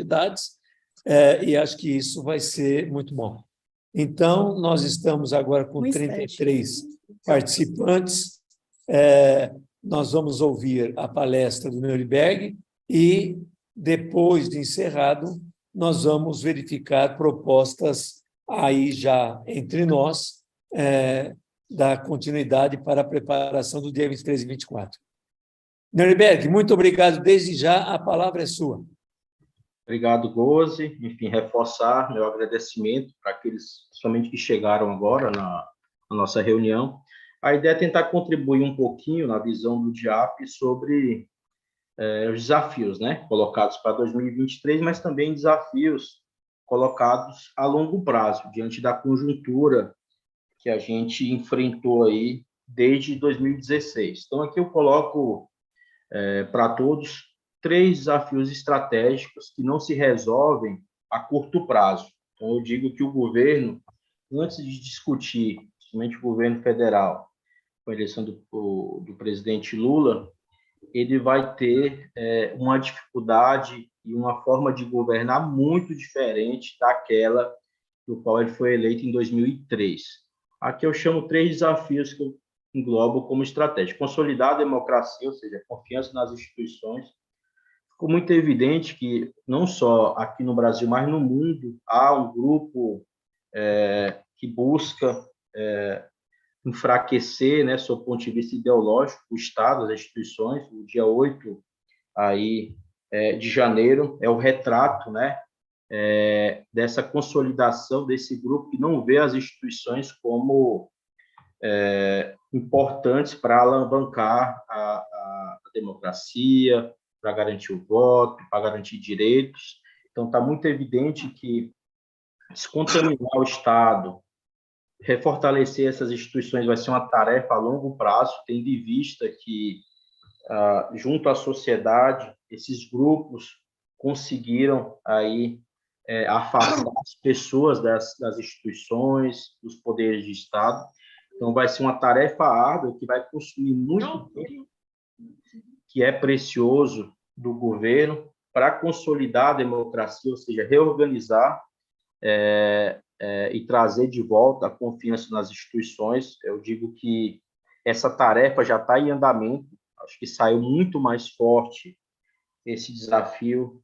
atividades, e acho que isso vai ser muito bom. Então, nós estamos agora com 33 participantes. Nós vamos ouvir a palestra do Nuremberg e, depois de encerrado, nós vamos verificar propostas aí já entre nós, da continuidade para a preparação do dia 23 e 24. Nuremberg, muito obrigado desde já, a palavra é sua. Obrigado, Goze. Enfim, reforçar meu agradecimento para aqueles somente que chegaram agora na nossa reunião. A ideia é tentar contribuir um pouquinho na visão do DIAP sobre os desafios, né, colocados para 2023, mas também desafios colocados a longo prazo, diante da conjuntura que a gente enfrentou aí desde 2016. Então, aqui eu coloco para todos 3 desafios estratégicos que não se resolvem a curto prazo. Então, eu digo que o governo, antes de discutir, principalmente o governo federal, com a eleição do presidente Lula, ele vai ter uma dificuldade e uma forma de governar muito diferente daquela do qual ele foi eleito em 2003. Aqui eu chamo 3 desafios que eu englobo como estratégia. Consolidar a democracia, ou seja, a confiança nas instituições. Ficou muito evidente que, não só aqui no Brasil, mas no mundo, há um grupo que busca enfraquecer, né, sob o ponto de vista ideológico, o Estado, as instituições. O dia 8 aí, de janeiro é o retrato, né, dessa consolidação desse grupo que não vê as instituições como importantes para alavancar a democracia, para garantir o voto, para garantir direitos. Então, está muito evidente que descontaminar o Estado, refortalecer essas instituições vai ser uma tarefa a longo prazo, tendo em vista que, junto à sociedade, esses grupos conseguiram aí afastar as pessoas das instituições, dos poderes de Estado. Então, vai ser uma tarefa árdua que vai consumir muito tempo, que é precioso do governo, para consolidar a democracia, ou seja, reorganizar e trazer de volta a confiança nas instituições. Eu digo que essa tarefa já está em andamento, acho que saiu muito mais forte esse desafio,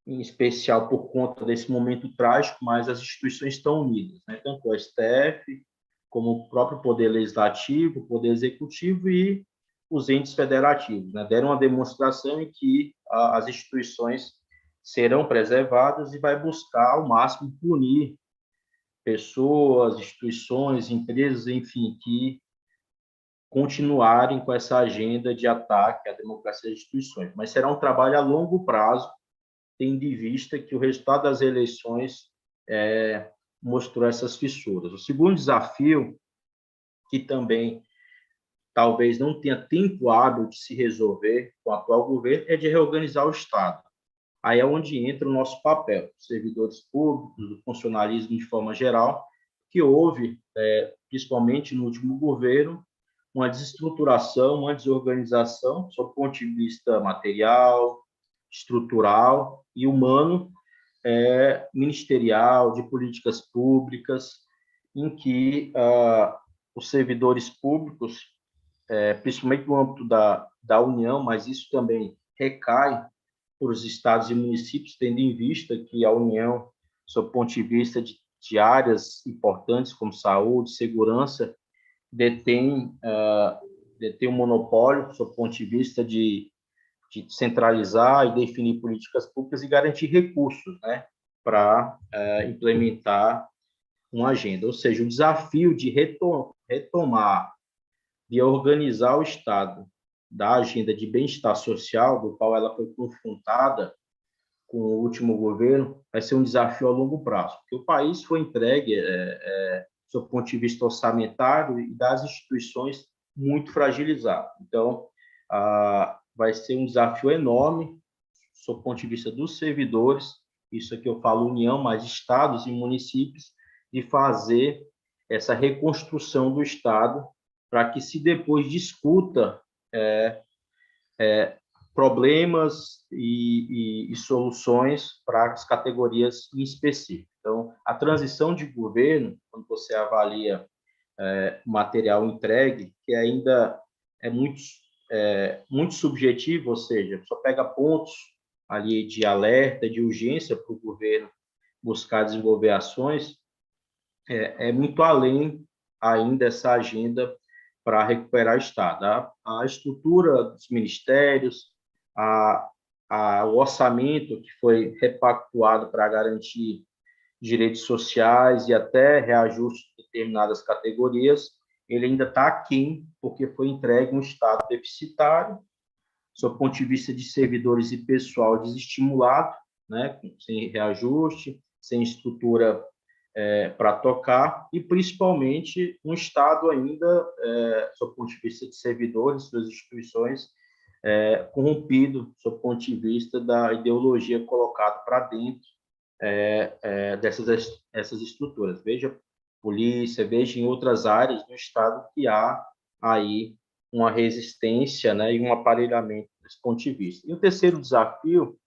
em especial por conta desse momento trágico, mas as instituições estão unidas, né? Tanto o STF, como o próprio Poder Legislativo, o Poder Executivo e os entes federativos, né? Deram uma demonstração em que as instituições serão preservadas e vai buscar ao máximo punir pessoas, instituições, empresas, enfim, que continuarem com essa agenda de ataque à democracia das instituições. Mas será um trabalho a longo prazo, tendo em vista que o resultado das eleições mostrou essas fissuras. O segundo desafio, que também talvez não tenha tempo hábil de se resolver com o atual governo, é de reorganizar o Estado. Aí é onde entra o nosso papel, servidores públicos, do funcionalismo de forma geral, que houve, principalmente no último governo, uma desestruturação, uma desorganização, sob o ponto de vista material, estrutural e humano, ministerial, de políticas públicas, em que os servidores públicos, principalmente no âmbito da União, mas isso também recai para os estados e municípios, tendo em vista que a União, sob o ponto de vista de áreas importantes como saúde, segurança, detém um monopólio, sob o ponto de vista de centralizar e definir políticas públicas e garantir recursos, né, para implementar uma agenda. Ou seja, o desafio de retomar, de organizar o Estado da agenda de bem-estar social, do qual ela foi confrontada com o último governo, vai ser um desafio a longo prazo, porque o país foi entregue, do ponto de vista orçamentário e das instituições, muito fragilizado. Então, vai ser um desafio enorme, do ponto de vista dos servidores, isso aqui eu falo União, mas estados e municípios, de fazer essa reconstrução do Estado para que se depois discuta problemas e soluções para as categorias em específico. Então, a transição de governo, quando você avalia o material entregue, que ainda é muito subjetivo, ou seja, só pega pontos ali de alerta, de urgência para o governo buscar desenvolver ações, é muito além ainda essa agenda para recuperar o Estado. A estrutura dos ministérios, o orçamento que foi repactuado para garantir direitos sociais e até reajuste de determinadas categorias, ele ainda está aquém, porque foi entregue um Estado deficitário, sob o ponto de vista de servidores e pessoal desestimulado, né, sem reajuste, sem estrutura para tocar, e principalmente um Estado ainda, sob o ponto de vista de servidores, suas instituições, corrompido, sob o ponto de vista da ideologia colocada para dentro dessas estruturas. Veja polícia, veja em outras áreas do Estado que há aí uma resistência, né, e um aparelhamento desse ponto de vista. E o terceiro desafio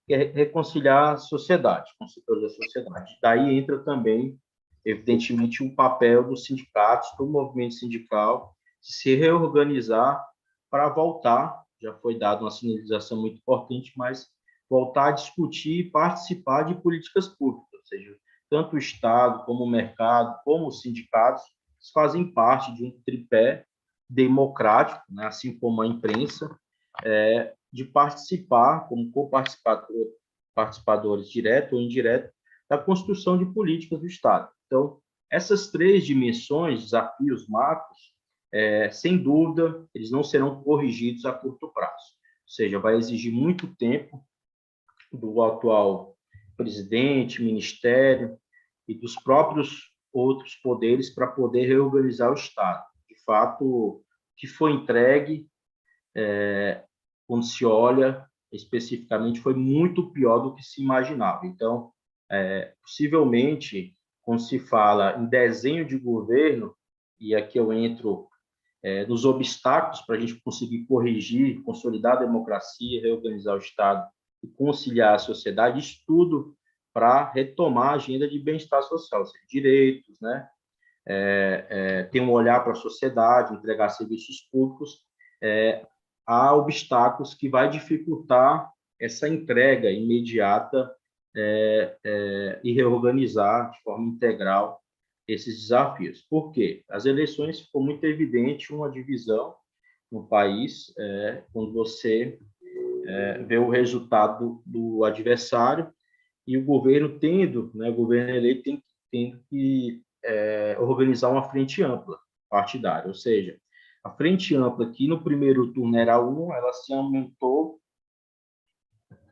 é reconciliar a sociedade, com os setores da sociedade. Daí entra também, evidentemente, o papel dos sindicatos, do movimento sindical, de se reorganizar para voltar, já foi dada uma sinalização muito importante, mas voltar a discutir e participar de políticas públicas, ou seja, tanto o Estado, como o mercado, como os sindicatos, fazem parte de um tripé democrático, né, assim como a imprensa, de participar, como co-participadores direto ou indireto, da construção de políticas do Estado. Então, essas três dimensões, desafios macros, sem dúvida, eles não serão corrigidos a curto prazo. Ou seja, vai exigir muito tempo do atual presidente, ministério e dos próprios outros poderes para poder reorganizar o Estado. De fato, o que foi entregue, quando se olha especificamente, foi muito pior do que se imaginava. Então, possivelmente, quando se fala em desenho de governo, e aqui eu entro nos obstáculos para a gente conseguir corrigir, consolidar a democracia, reorganizar o Estado e conciliar a sociedade, isso tudo para retomar a agenda de bem-estar social, seja, direitos, né? Ter um olhar para a sociedade, entregar serviços públicos, há obstáculos que vai dificultar essa entrega imediata e reorganizar de forma integral esses desafios. Por quê? As eleições ficou muito evidente uma divisão no país, quando você vê o resultado do adversário e o governo tendo, né, o governo eleito tendo que organizar uma frente ampla partidária, ou seja, a frente ampla que no primeiro turno era 1, ela se aumentou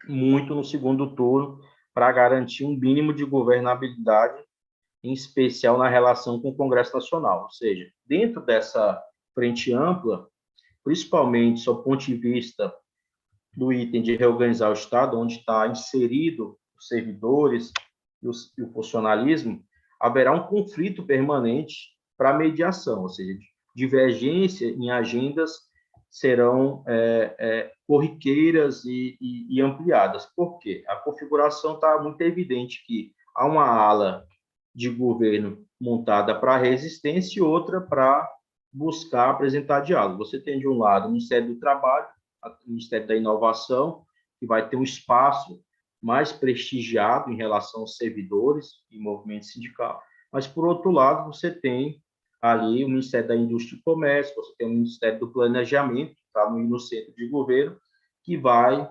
muito no segundo turno para garantir um mínimo de governabilidade, em especial na relação com o Congresso Nacional. Ou seja, dentro dessa frente ampla, principalmente sob o ponto de vista do item de reorganizar o Estado, onde está inserido os servidores e o funcionalismo, haverá um conflito permanente para a mediação, ou seja, divergência em agendas serão corriqueiras e ampliadas. Por quê? A configuração está muito evidente que há uma ala de governo montada para a resistência e outra para buscar apresentar diálogo. Você tem, de um lado, o Ministério do Trabalho, o Ministério da Inovação, que vai ter um espaço mais prestigiado em relação aos servidores e movimento sindical, mas, por outro lado, você tem ali o Ministério da Indústria e Comércio, você tem o Ministério do Planejamento, que está no centro de governo, que vai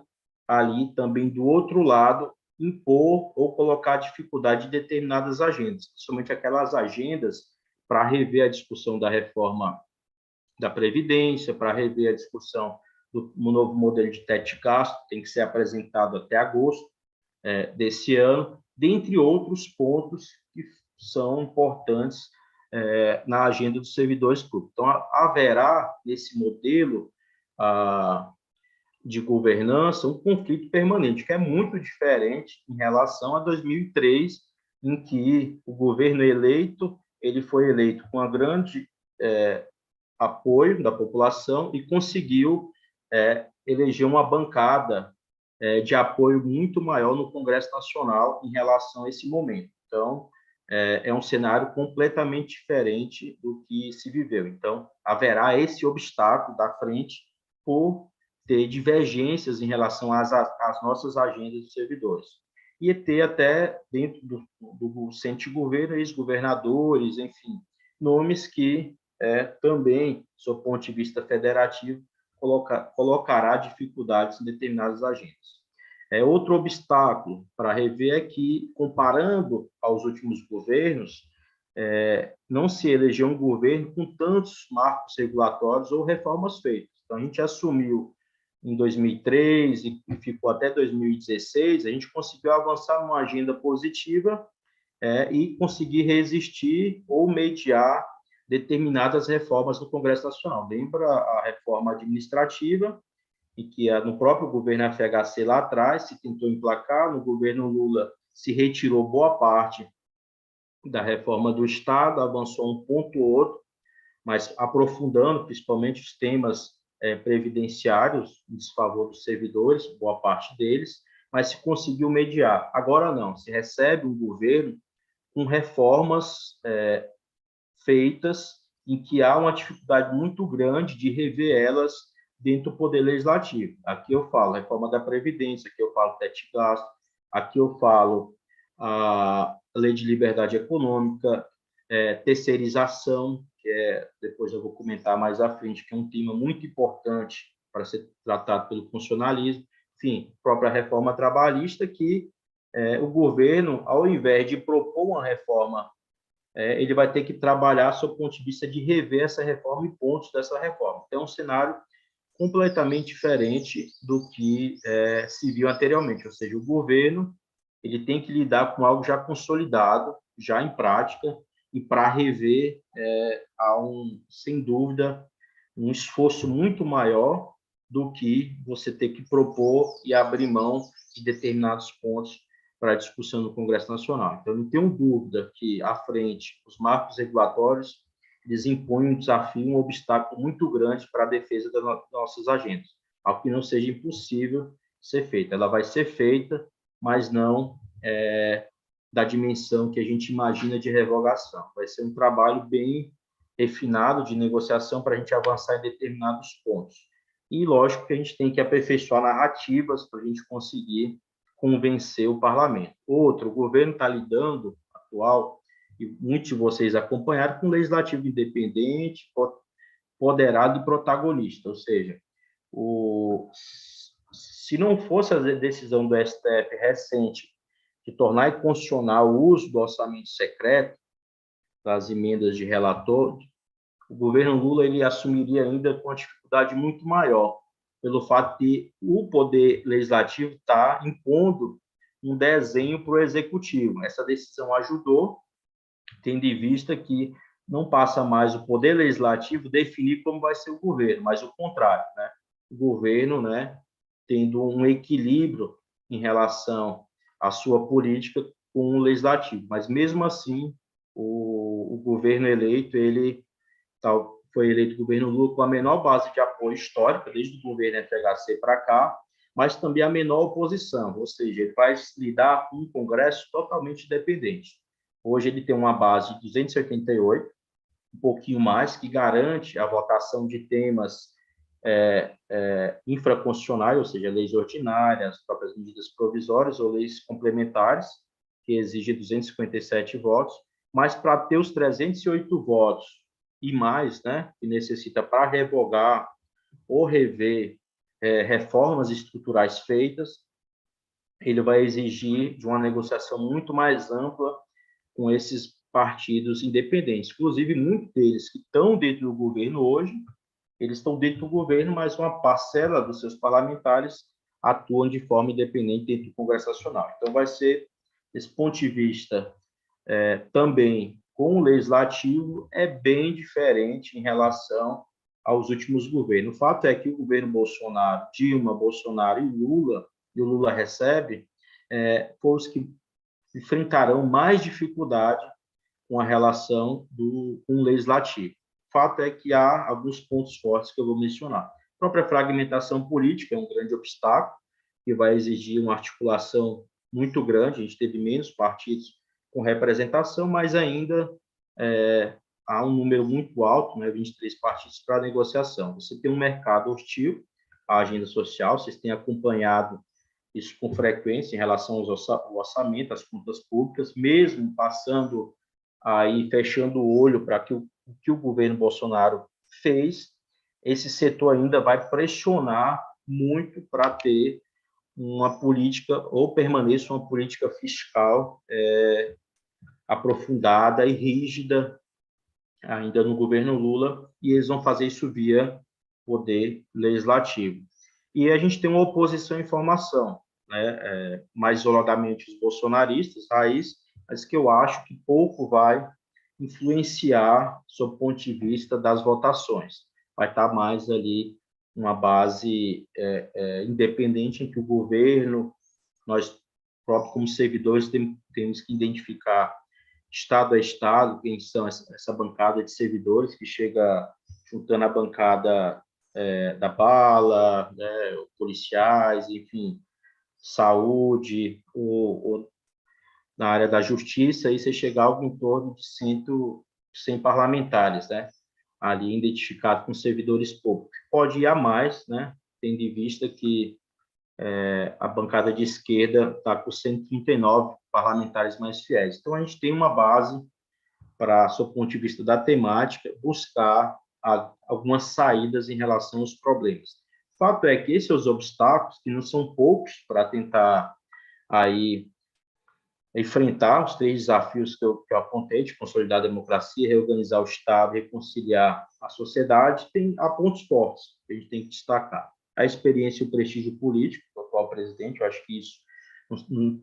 ali também, do outro lado, impor ou colocar dificuldade em determinadas agendas, principalmente aquelas agendas para rever a discussão da reforma da Previdência, para rever a discussão do novo modelo de teto de gasto, tem que ser apresentado até agosto desse ano, dentre outros pontos que são importantes na agenda dos servidores públicos. Então, haverá, nesse modelo de governança, um conflito permanente, que é muito diferente em relação a 2003, em que o governo eleito ele foi eleito com um grande apoio da população e conseguiu eleger uma bancada de apoio muito maior no Congresso Nacional em relação a esse momento. Então, é um cenário completamente diferente do que se viveu. Então, haverá esse obstáculo da frente por ter divergências em relação às nossas agendas dos servidores. E ter até, dentro do centro de governo, ex-governadores, enfim, nomes que também, do ponto de vista federativo, colocará dificuldades em determinadas agendas. Outro obstáculo para rever é que, comparando aos últimos governos, não se elegeu um governo com tantos marcos regulatórios ou reformas feitas. Então, a gente assumiu em 2003 e ficou até 2016, a gente conseguiu avançar numa agenda positiva e conseguir resistir ou mediar determinadas reformas no Congresso Nacional. Lembra a reforma administrativa, em que no próprio governo FHC lá atrás se tentou emplacar, no governo Lula se retirou boa parte da reforma do Estado, avançou um ponto ou outro, mas aprofundando principalmente os temas previdenciários em desfavor dos servidores, boa parte deles, mas se conseguiu mediar. Agora não, se recebe um governo com reformas feitas em que há uma dificuldade muito grande de rever elas dentro do Poder Legislativo. Aqui eu falo reforma da Previdência, aqui eu falo teto de gasto, aqui eu falo a Lei de Liberdade Econômica, terceirização, que depois eu vou comentar mais à frente, que é um tema muito importante para ser tratado pelo funcionalismo, enfim, própria reforma trabalhista, que o governo, ao invés de propor uma reforma, ele vai ter que trabalhar sob o ponto de vista de rever essa reforma e pontos dessa reforma. Então, é um cenário completamente diferente do que se viu anteriormente, ou seja, o governo ele tem que lidar com algo já consolidado, já em prática, e para rever há sem dúvida, um esforço muito maior do que você ter que propor e abrir mão de determinados pontos para a discussão no Congresso Nacional. Então, não tenho dúvida que, à frente, os marcos regulatórios eles impõem um desafio, um obstáculo muito grande para a defesa das nossas agendas, algo que não seja impossível ser feito. Ela vai ser feita, mas não da dimensão que a gente imagina de revogação. Vai ser um trabalho bem refinado de negociação para a gente avançar em determinados pontos. E, lógico, que a gente tem que aperfeiçoar narrativas para a gente conseguir convencer o parlamento. Outro, o governo está lidando, atual, e muitos de vocês acompanharam, com um legislativo independente, poderado e protagonista, ou seja, se não fosse a decisão do STF recente de tornar inconstitucional o uso do orçamento secreto, das emendas de relator, o governo Lula ele assumiria ainda com uma dificuldade muito maior, pelo fato de o Poder Legislativo estar impondo um desenho para o Executivo. Essa decisão ajudou, tendo em vista que não passa mais o Poder Legislativo definir como vai ser o governo, mas o contrário, né? O governo, né, tendo um equilíbrio em relação à sua política com o Legislativo. Mas, mesmo assim, o governo eleito, foi eleito o governo Lula com a menor base de apoio histórica, desde o governo FHC para cá, mas também a menor oposição, ou seja, ele vai lidar com um Congresso totalmente independente. Hoje ele tem uma base de 288, um pouquinho mais, que garante a votação de temas infraconstitucionais, ou seja, leis ordinárias, próprias medidas provisórias ou leis complementares, que exigem 257 votos, mas para ter os 308 votos e mais, né, que necessita para revogar ou rever reformas estruturais feitas, ele vai exigir de uma negociação muito mais ampla com esses partidos independentes. Inclusive, muitos deles que estão dentro do governo hoje, eles estão dentro do governo, mas uma parcela dos seus parlamentares atuam de forma independente dentro do Congresso Nacional. Então, vai ser, desse ponto de vista, também com o Legislativo, é bem diferente em relação aos últimos governos. O fato é que o governo Bolsonaro, Dilma, Bolsonaro e o Lula recebe, foram os que enfrentarão mais dificuldade com a relação com o Legislativo. O fato é que há alguns pontos fortes que eu vou mencionar. A própria fragmentação política é um grande obstáculo, que vai exigir uma articulação muito grande. A gente teve menos partidos com representação, mas ainda há um número muito alto, né, 23 partidos para negociação. Você tem um mercado hostil à agenda social, vocês têm acompanhado isso com frequência em relação ao orçamento, às contas públicas, mesmo passando aí, fechando o olho para o que o governo Bolsonaro fez, esse setor ainda vai pressionar muito para ter uma política, ou permaneça uma política fiscal aprofundada e rígida ainda no governo Lula, e eles vão fazer isso via poder legislativo. E a gente tem uma oposição em formação, né? Mais isoladamente os bolsonaristas, raiz, mas que eu acho que pouco vai influenciar sob o ponto de vista das votações. Vai estar mais ali uma base independente em que o governo, nós próprios como servidores temos que identificar estado a estado quem são essa bancada de servidores que chega juntando a bancada da bala, né, policiais, enfim, saúde, ou na área da justiça, aí você chega a algo em torno de 100 parlamentares, né, ali identificado com servidores públicos. Pode ir a mais, né, tendo em vista que a bancada de esquerda está com 139 parlamentares mais fiéis. Então, a gente tem uma base para, sob o ponto de vista da temática, buscar algumas saídas em relação aos problemas. O fato é que esses são os obstáculos, que não são poucos, para tentar aí enfrentar os 3 desafios que eu apontei, de consolidar a democracia, reorganizar o Estado, reconciliar a sociedade, há pontos fortes que a gente tem que destacar. A experiência e o prestígio político do atual presidente, eu acho que isso,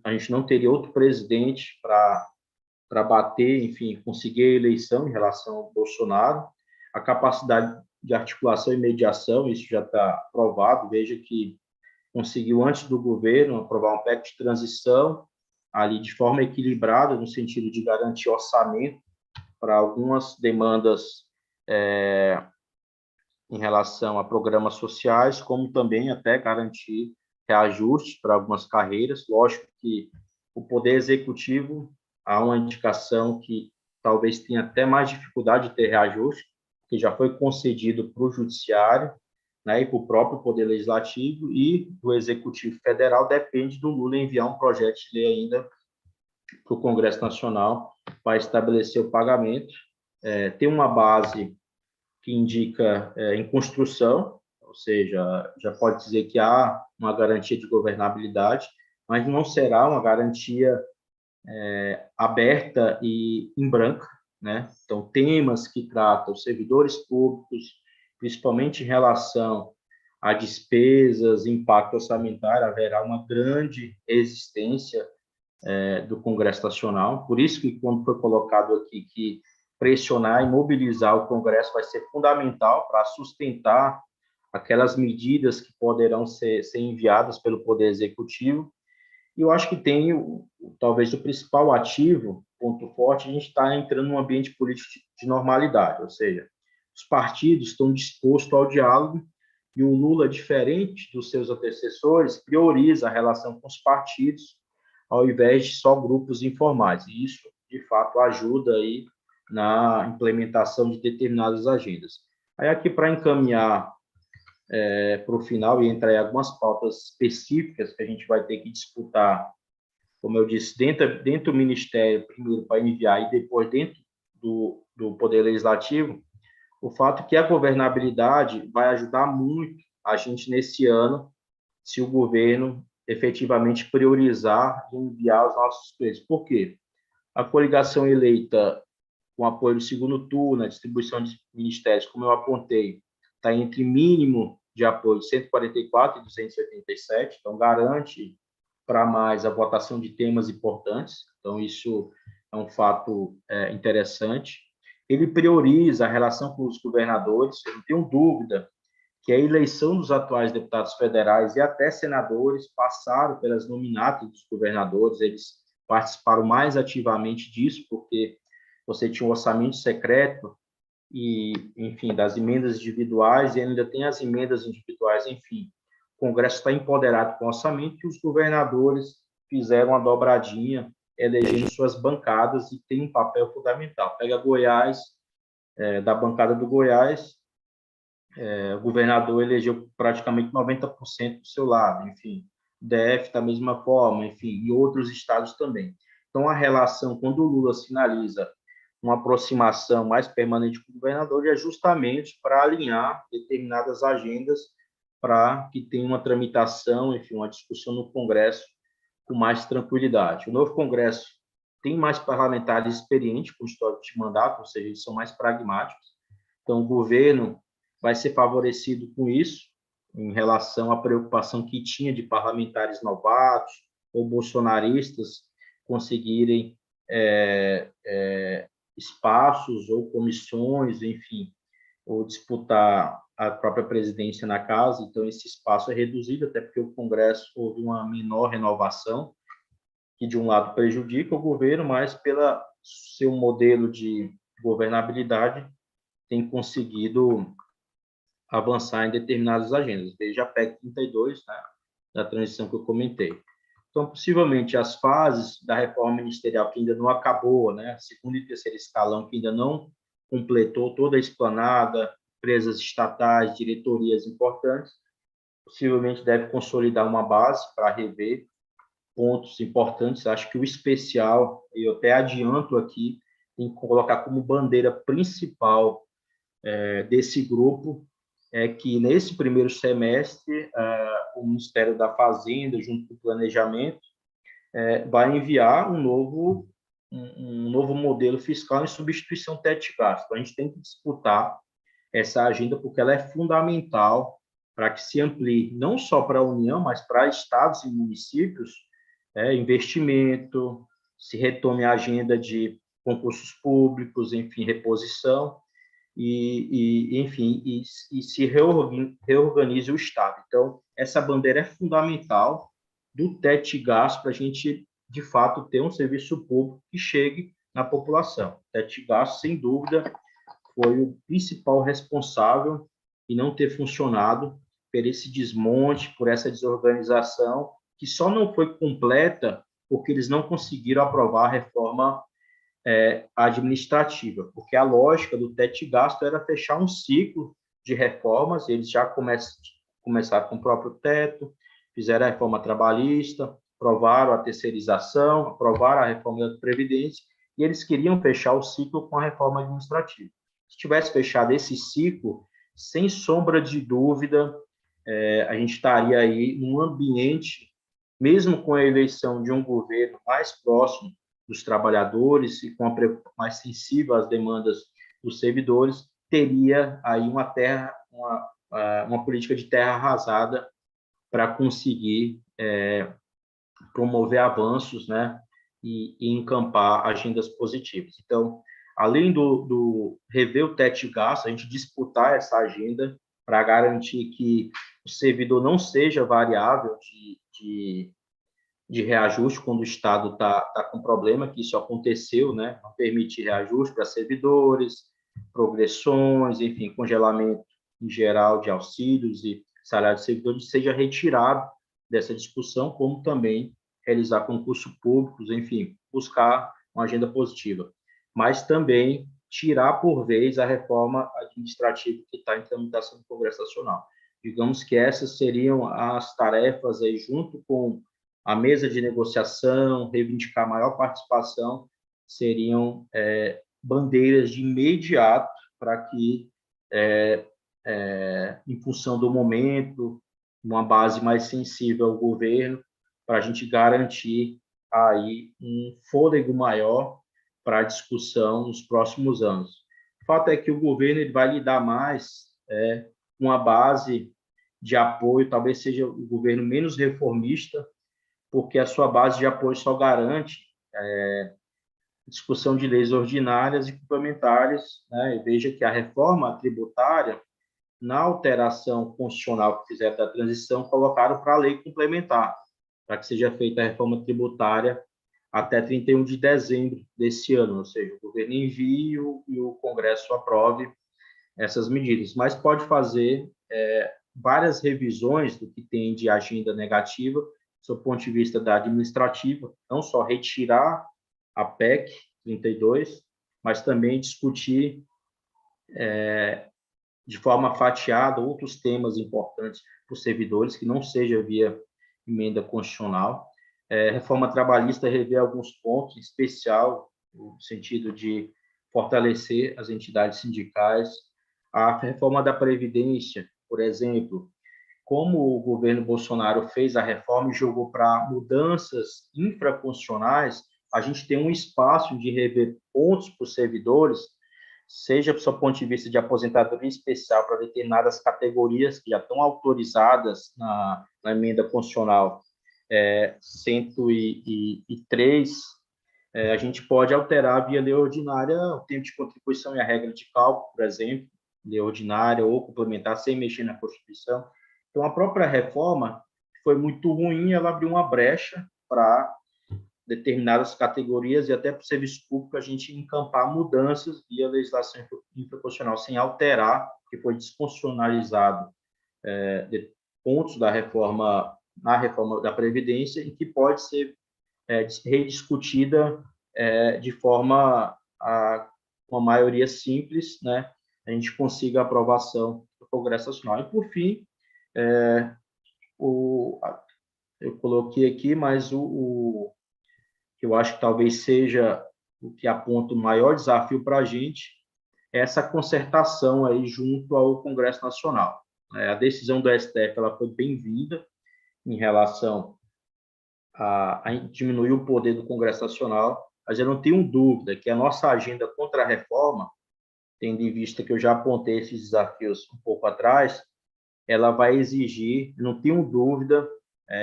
a gente não teria outro presidente para bater, enfim, conseguir a eleição em relação ao Bolsonaro. A capacidade de articulação e mediação, isso já está provado. Veja que conseguiu, antes do governo, aprovar um PEC de transição, ali de forma equilibrada, no sentido de garantir orçamento para algumas demandas em relação a programas sociais, como também até garantir reajustes para algumas carreiras. Lógico que o Poder Executivo, há uma indicação que talvez tenha até mais dificuldade de ter reajuste, que já foi concedido para o Judiciário, né, e para o próprio Poder Legislativo, e do Executivo Federal depende do Lula enviar um projeto de lei ainda para o Congresso Nacional para estabelecer o pagamento. Tem uma base que indica em construção, ou seja, já pode dizer que há uma garantia de governabilidade, mas não será uma garantia aberta e em branco, né? Então, temas que tratam os servidores públicos, principalmente em relação a despesas, impacto orçamentário, haverá uma grande resistência do Congresso Nacional. Por isso que, quando foi colocado aqui que pressionar e mobilizar o Congresso vai ser fundamental para sustentar aquelas medidas que poderão ser enviadas pelo Poder Executivo. E eu acho que tem, talvez, o principal ativo, ponto forte, a gente está entrando num ambiente político de normalidade, ou seja, os partidos estão dispostos ao diálogo e o Lula, diferente dos seus antecessores, prioriza a relação com os partidos ao invés de só grupos informais. E isso, de fato, ajuda aí na implementação de determinadas agendas. Aí, aqui, para encaminhar para o final e entrar em algumas pautas específicas que a gente vai ter que disputar, como eu disse, dentro do Ministério, primeiro para enviar, e depois dentro do Poder Legislativo, o fato que a governabilidade vai ajudar muito a gente nesse ano, se o governo efetivamente priorizar e enviar os nossos preços. Por quê? A coligação eleita com apoio do segundo turno, a distribuição de ministérios, como eu apontei, está entre mínimo de apoio de 144 e 287, então garante para mais a votação de temas importantes, então isso é um fato interessante. Ele prioriza a relação com os governadores, eu não tenho dúvida que a eleição dos atuais deputados federais e até senadores passaram pelas nominatas dos governadores, eles participaram mais ativamente disso, porque você tinha um orçamento secreto enfim, das emendas individuais, e ainda tem as emendas individuais, enfim. O Congresso está empoderado com o orçamento e os governadores fizeram a dobradinha, elegendo suas bancadas e tem um papel fundamental. Pega Goiás, da bancada do Goiás, o governador elegeu praticamente 90% do seu lado, enfim, DF da mesma forma, enfim, e outros estados também. Então, a relação, quando o Lula sinaliza uma aproximação mais permanente com o governador, é justamente para alinhar determinadas agendas para que tenha uma tramitação, enfim, uma discussão no Congresso com mais tranquilidade. O novo Congresso tem mais parlamentares experientes com histórico de mandato, ou seja, eles são mais pragmáticos. Então, o governo vai ser favorecido com isso, em relação à preocupação que tinha de parlamentares novatos ou bolsonaristas conseguirem espaços ou comissões, enfim, ou disputar a própria presidência na casa. Então, esse espaço é reduzido, até porque o Congresso houve uma menor renovação, que de um lado prejudica o governo, mas pelo seu modelo de governabilidade tem conseguido avançar em determinadas agendas. Veja a PEC 32, né, da transição que eu comentei. Então, possivelmente, as fases da reforma ministerial que ainda não acabou, né, segundo e terceiro escalão que ainda não completou toda a esplanada, empresas estatais, diretorias importantes, possivelmente deve consolidar uma base para rever pontos importantes. Acho que o especial, eu até adianto aqui, tem que colocar como bandeira principal desse grupo, é que nesse primeiro semestre o Ministério da Fazenda, junto com o Planejamento, vai enviar um novo modelo fiscal em substituição ao teto de gasto. Então, a gente tem que disputar essa agenda porque ela é fundamental para que se amplie não só para a União, mas para estados e municípios, investimento, se retome a agenda de concursos públicos, enfim, reposição, enfim, e se reorganize o Estado. Então, essa bandeira é fundamental do teto de gasto para a gente, de fato, ter um serviço público que chegue na população. O teto de gasto, sem dúvida, foi o principal responsável em não ter funcionado por esse desmonte, por essa desorganização, que só não foi completa porque eles não conseguiram aprovar a reforma administrativa, porque a lógica do teto de gasto era fechar um ciclo de reformas. Eles já começaram com o próprio teto, fizeram a reforma trabalhista, aprovaram a terceirização, aprovaram a reforma da Previdência, e eles queriam fechar o ciclo com a reforma administrativa. Se tivesse fechado esse ciclo, sem sombra de dúvida, a gente estaria aí num ambiente, mesmo com a eleição de um governo mais próximo dos trabalhadores e com a mais sensível às demandas dos servidores, teria aí uma política de terra arrasada para conseguir promover avanços, né, e encampar agendas positivas. Então, além do rever o teto de gasto, a gente disputar essa agenda para garantir que o servidor não seja variável de reajuste quando o Estado está com problema, que isso aconteceu, né? Não permitir reajuste para servidores, progressões, enfim, congelamento em geral de auxílios e salário de servidores, seja retirado dessa discussão, como também realizar concursos públicos, enfim, buscar uma agenda positiva. Mas também tirar por vez a reforma administrativa que está em tramitação no Congresso Nacional. Digamos que essas seriam as tarefas aí, junto com a mesa de negociação, reivindicar maior participação, seriam bandeiras de imediato para que, em função do momento, uma base mais sensível ao governo, para a gente garantir aí um fôlego maior para a discussão nos próximos anos. O fato é que o governo ele vai lidar mais com a base de apoio, talvez seja o governo menos reformista, porque a sua base de apoio só garante discussão de leis ordinárias e complementares, né? E veja que a reforma tributária, na alteração constitucional que fizeram da transição, colocaram para a lei complementar, para que seja feita a reforma tributária até 31 de dezembro desse ano, ou seja, o governo envie e o Congresso aprove essas medidas, mas pode fazer várias revisões do que tem de agenda negativa, do ponto de vista da administrativa, não só retirar a PEC 32, mas também discutir de forma fatiada outros temas importantes para os servidores, que não seja via emenda constitucional. Reforma trabalhista, rever alguns pontos, em especial no sentido de fortalecer as entidades sindicais. A reforma da Previdência, por exemplo, como o governo Bolsonaro fez a reforma e jogou para mudanças infraconstitucionais, a gente tem um espaço de rever pontos para os servidores, seja do seu ponto de vista de aposentadoria especial para determinadas categorias que já estão autorizadas na emenda constitucional 103, a gente pode alterar via lei ordinária o tempo de contribuição e a regra de cálculo, por exemplo, lei ordinária ou complementar, sem mexer na Constituição. Então, a própria reforma foi muito ruim, ela abriu uma brecha para determinadas categorias e até para o serviço público a gente encampar mudanças via legislação infraconstitucional, sem alterar, que foi desconstitucionalizado pontos da reforma, na reforma da Previdência, e que pode ser rediscutida de forma a uma maioria simples, né? A gente consiga a aprovação do Congresso Nacional. E, por fim, eu coloquei aqui, mas o que eu acho que talvez seja o que aponta o maior desafio para a gente, é essa concertação aí junto ao Congresso Nacional. A decisão do STF ela foi bem-vinda em relação a diminuir o poder do Congresso Nacional, mas eu não tenho dúvida que a nossa agenda contra a reforma, tendo em vista que eu já apontei esses desafios um pouco atrás, ela vai exigir, não tenho dúvida,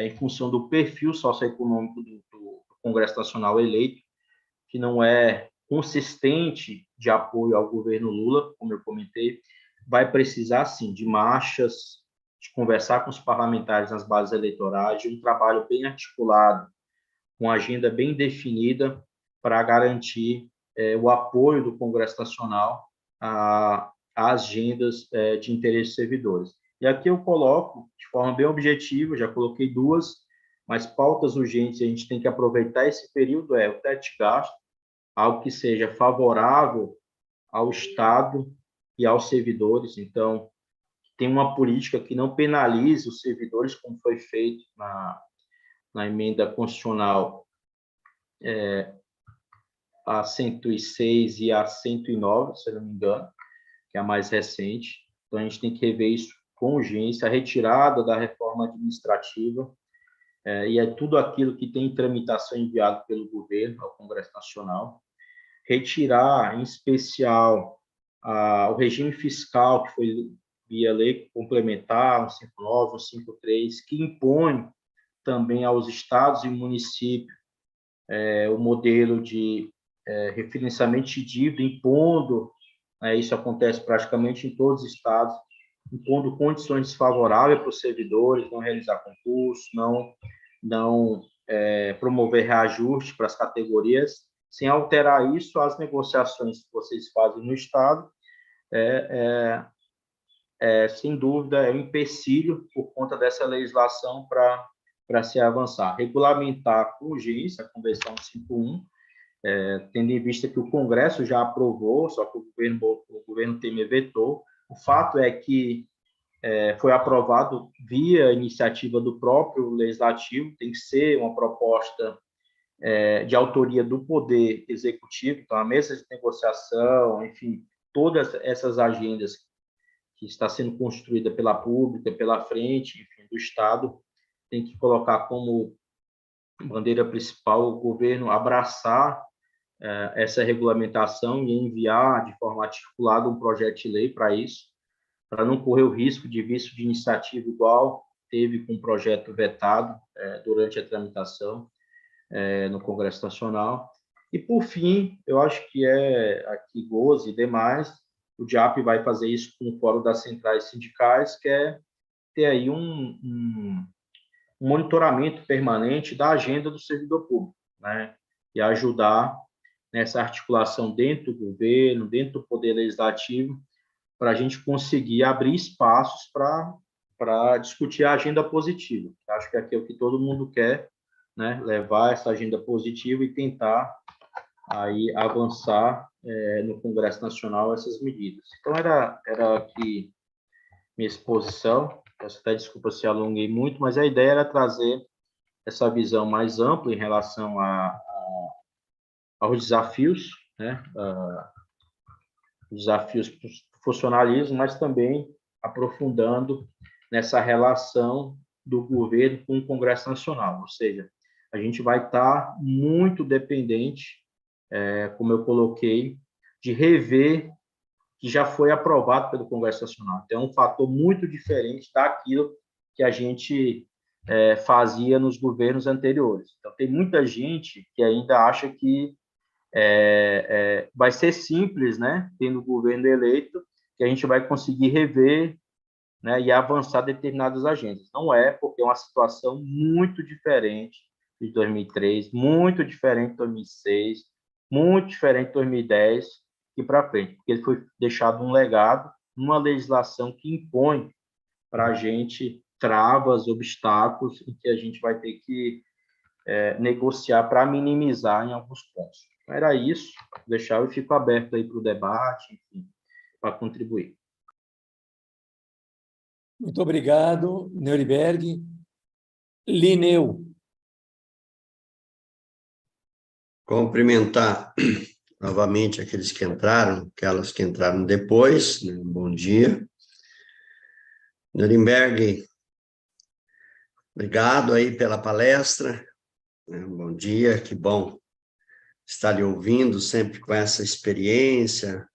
em função do perfil socioeconômico do Congresso Nacional eleito, que não é consistente de apoio ao governo Lula, como eu comentei, vai precisar, sim, de marchas, de conversar com os parlamentares nas bases eleitorais, de um trabalho bem articulado, com agenda bem definida para garantir o apoio do Congresso Nacional às agendas de interesse dos servidores. E aqui eu coloco, de forma bem objetiva, já coloquei duas, mas pautas urgentes, a gente tem que aproveitar esse período, o teto de gasto, algo que seja favorável ao Estado e aos servidores. Então, tem uma política que não penalize os servidores, como foi feito na emenda constitucional a 106 e a 109, se eu não me engano, que é a mais recente. Então, a gente tem que rever isso com urgência, a retirada da reforma administrativa, e é tudo aquilo que tem em tramitação enviado pelo governo ao Congresso Nacional. Retirar, em especial, o regime fiscal, que foi via lei complementar, 159, 153, que impõe também aos estados e municípios o modelo de refinanciamento de dívida, impondo, isso acontece praticamente em todos os estados, impondo condições desfavoráveis para os servidores, não realizar concurso, não promover reajuste para as categorias. Sem alterar isso, as negociações que vocês fazem no Estado, sem dúvida, é um empecilho por conta dessa legislação para se avançar. Regulamentar com urgência a Convenção 51, tendo em vista que o Congresso já aprovou, só que o governo Temer vetou. O fato é que foi aprovado via iniciativa do próprio Legislativo, tem que ser uma proposta de autoria do Poder Executivo, então a mesa de negociação, enfim, todas essas agendas que está sendo construída pela pública, pela frente, enfim, do Estado, tem que colocar como bandeira principal o governo abraçar essa regulamentação e enviar de forma articulada um projeto de lei para isso, para não correr o risco de vício de iniciativa igual teve com o projeto vetado durante a tramitação no Congresso Nacional. E, por fim, eu acho que aqui goze e demais, o DIAP vai fazer isso com o Fórum das Centrais Sindicais, que é ter aí um monitoramento permanente da agenda do servidor público, né? E ajudar nessa articulação dentro do governo, dentro do Poder Legislativo, para a gente conseguir abrir espaços para discutir a agenda positiva. Acho que aqui é o que todo mundo quer, né? Levar essa agenda positiva e tentar aí avançar no Congresso Nacional essas medidas. Então, era aqui minha exposição. Peço até desculpa se alonguei muito, mas a ideia era trazer essa visão mais ampla em relação aos desafios, né? Desafios para o funcionalismo, mas também aprofundando nessa relação do governo com o Congresso Nacional, ou seja, a gente vai estar muito dependente, como eu coloquei, de rever que já foi aprovado pelo Congresso Nacional. Então, é um fator muito diferente daquilo que a gente fazia nos governos anteriores. Então, tem muita gente que ainda acha que vai ser simples, né, tendo o governo eleito, que a gente vai conseguir rever, né, e avançar determinadas agendas. Não é, porque é uma situação muito diferente de 2003, muito diferente de 2006, muito diferente de 2010 e para frente, porque ele foi deixado um legado, uma legislação que impõe para a gente travas, obstáculos, em que a gente vai ter que negociar para minimizar em alguns pontos. Era isso, deixar eu fico aberto aí para o debate, enfim, para contribuir. Muito obrigado, Neuriberg. Lineu. Cumprimentar novamente aqueles que entraram, aquelas que entraram depois, né? Bom dia. Nuremberg, obrigado aí pela palestra, né? Bom dia, que bom estar lhe ouvindo sempre com essa experiência.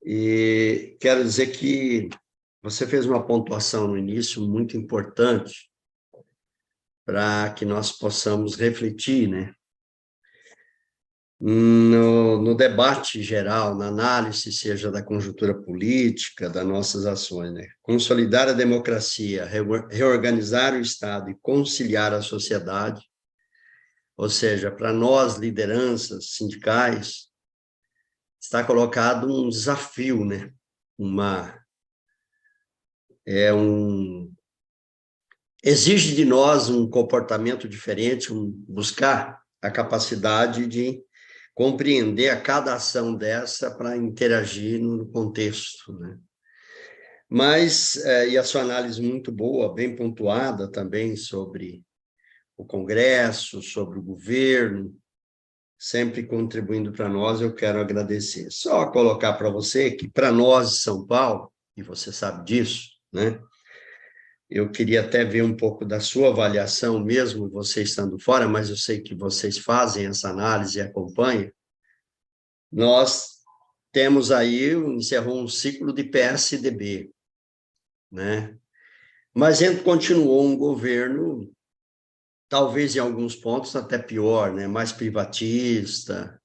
E quero dizer que você fez uma pontuação no início muito importante para que nós possamos refletir, né? No debate geral, na análise, seja da conjuntura política, das nossas ações, né? Consolidar a democracia, reorganizar o Estado e conciliar a sociedade, ou seja, para nós, lideranças sindicais, está colocado um desafio, né? Exige de nós um comportamento diferente, buscar a capacidade de compreender a cada ação dessa para interagir no contexto, né? Mas, e a sua análise muito boa, bem pontuada também sobre o Congresso, sobre o governo, sempre contribuindo para nós, eu quero agradecer. Só colocar para você que, para nós de São Paulo, e você sabe disso, né? Eu queria até ver um pouco da sua avaliação, mesmo você estando fora, mas eu sei que vocês fazem essa análise e acompanham. Nós temos aí, encerrou um ciclo de PSDB, né? Mas continuou um governo, talvez em alguns pontos até pior, né? Mais privatista,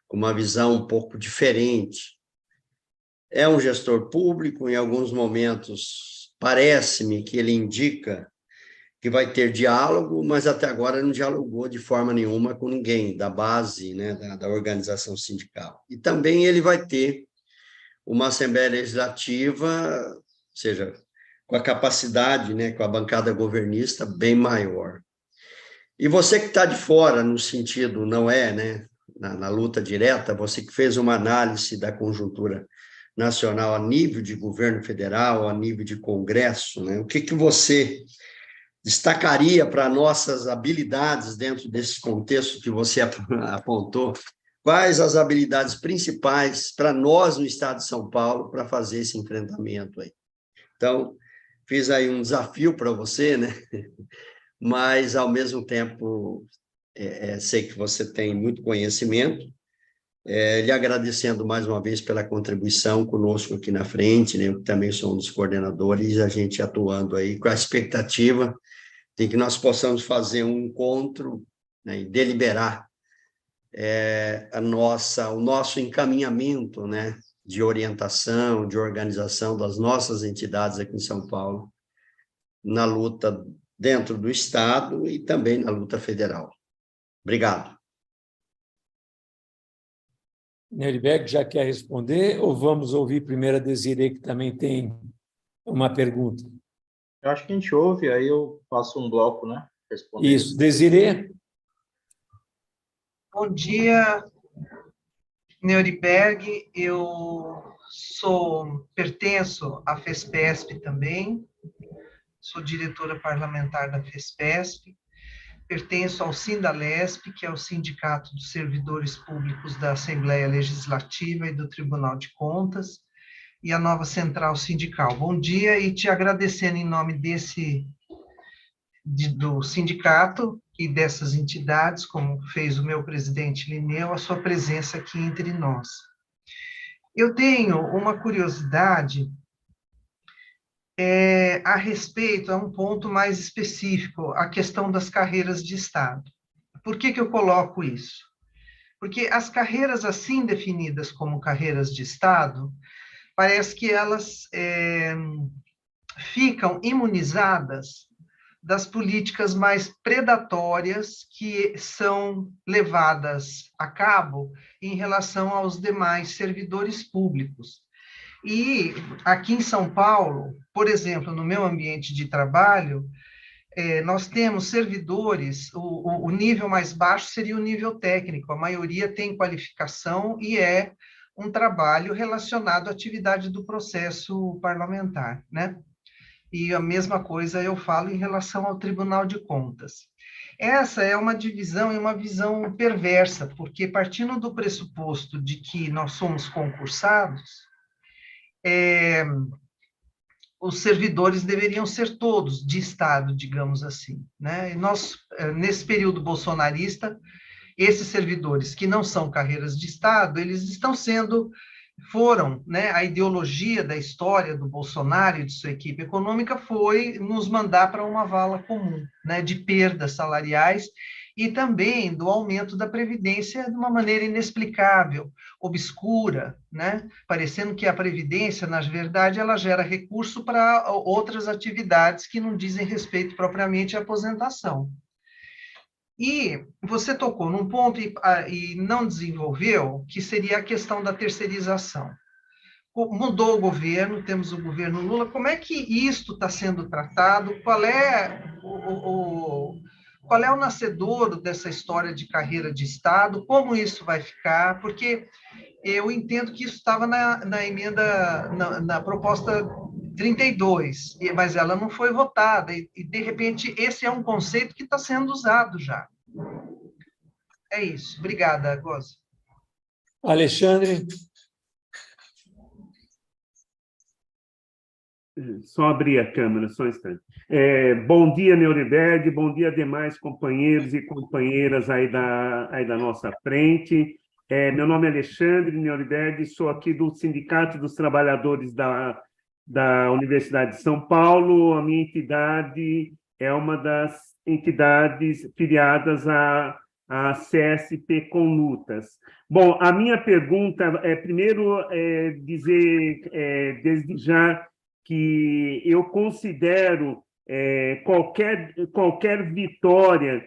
com uma visão um pouco diferente. É um gestor público, em alguns momentos, parece-me que ele indica que vai ter diálogo, mas até agora não dialogou de forma nenhuma com ninguém da base, né, da organização sindical. E também ele vai ter uma Assembleia Legislativa, ou seja, com a capacidade, né, com a bancada governista bem maior. E você que está de fora, no sentido, não é, né, na luta direta, você que fez uma análise da conjuntura nacional a nível de governo federal, a nível de Congresso, né, o que você destacaria para nossas habilidades dentro desse contexto que você apontou? Quais as habilidades principais para nós no estado de São Paulo para fazer esse enfrentamento aí? Então, fiz aí um desafio para você, né? Mas, ao mesmo tempo, sei que você tem muito conhecimento, lhe agradecendo mais uma vez pela contribuição conosco aqui na frente, né? Eu também sou um dos coordenadores, a gente atuando aí com a expectativa de que nós possamos fazer um encontro, né, e deliberar o nosso encaminhamento, né, de orientação, de organização das nossas entidades aqui em São Paulo, na luta dentro do Estado e também na luta federal. Obrigado. Neuriberg já quer responder ou vamos ouvir primeiro a Desirê, que também tem uma pergunta? Eu acho que a gente ouve, aí eu faço um bloco, né? Respondendo. Isso. Desirê? Bom dia, Neuriberg. Eu pertenço à FESPESP também, sou diretora parlamentar da FESPESP, pertenço ao Sindalesp, que é o Sindicato dos Servidores Públicos da Assembleia Legislativa e do Tribunal de Contas, e a nova Central Sindical. Bom dia, e te agradecendo em nome do sindicato e dessas entidades, como fez o meu presidente Linneu, a sua presença aqui entre nós. Eu tenho uma curiosidade a respeito, a um ponto mais específico, a questão das carreiras de Estado. Por que eu coloco isso? Porque as carreiras assim definidas como carreiras de Estado, parece que elas ficam imunizadas das políticas mais predatórias que são levadas a cabo em relação aos demais servidores públicos. E aqui em São Paulo, por exemplo, no meu ambiente de trabalho, nós temos servidores, o nível mais baixo seria o nível técnico, a maioria tem qualificação e é um trabalho relacionado à atividade do processo parlamentar, né? E a mesma coisa eu falo em relação ao Tribunal de Contas. Essa é uma divisão e uma visão perversa, porque partindo do pressuposto de que nós somos concursados, os servidores deveriam ser todos de Estado, digamos assim, né? E nós, nesse período bolsonarista, esses servidores que não são carreiras de Estado, eles foram, né, a ideologia da história do Bolsonaro e de sua equipe econômica foi nos mandar para uma vala comum, né, de perdas salariais e também do aumento da previdência de uma maneira inexplicável, obscura, né, parecendo que a previdência, na verdade, ela gera recurso para outras atividades que não dizem respeito propriamente à aposentação. E você tocou num ponto e não desenvolveu, que seria a questão da terceirização. Mudou o governo, temos o governo Lula, como é que isto está sendo tratado? Qual é o nascedouro dessa história de carreira de Estado? Como isso vai ficar? Porque eu entendo que isso estava na emenda, na proposta 32, mas ela não foi votada, e de repente esse é um conceito que está sendo usado já. É isso. Obrigada, Gozi. Alexandre? Só abrir a câmera, só um instante. Bom dia, Neuriberg, bom dia demais companheiros e companheiras aí da nossa frente. Meu nome é Alexandre Neuriberg, sou aqui do Sindicato dos Trabalhadores da Universidade de São Paulo. A minha entidade é uma das entidades filiadas à CSP Conlutas. Bom, a minha pergunta primeiro, dizer desde já que eu considero qualquer vitória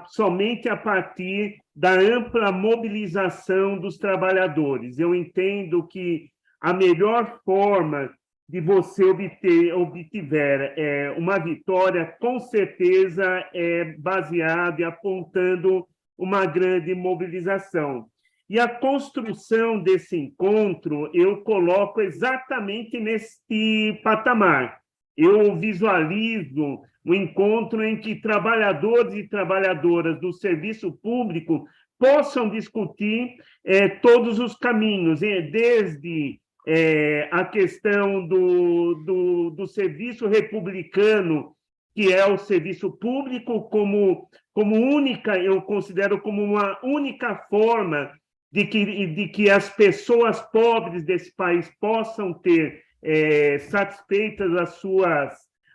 somente a partir da ampla mobilização dos trabalhadores. Eu entendo que a melhor forma de você obter uma vitória, com certeza, é baseada e apontando uma grande mobilização. E a construção desse encontro eu coloco exatamente nesse patamar. Eu visualizo um encontro em que trabalhadores e trabalhadoras do serviço público possam discutir todos os caminhos, desde a questão do serviço republicano, que é o serviço público como única, eu considero como uma única forma de que as pessoas pobres desse país possam ter satisfeitas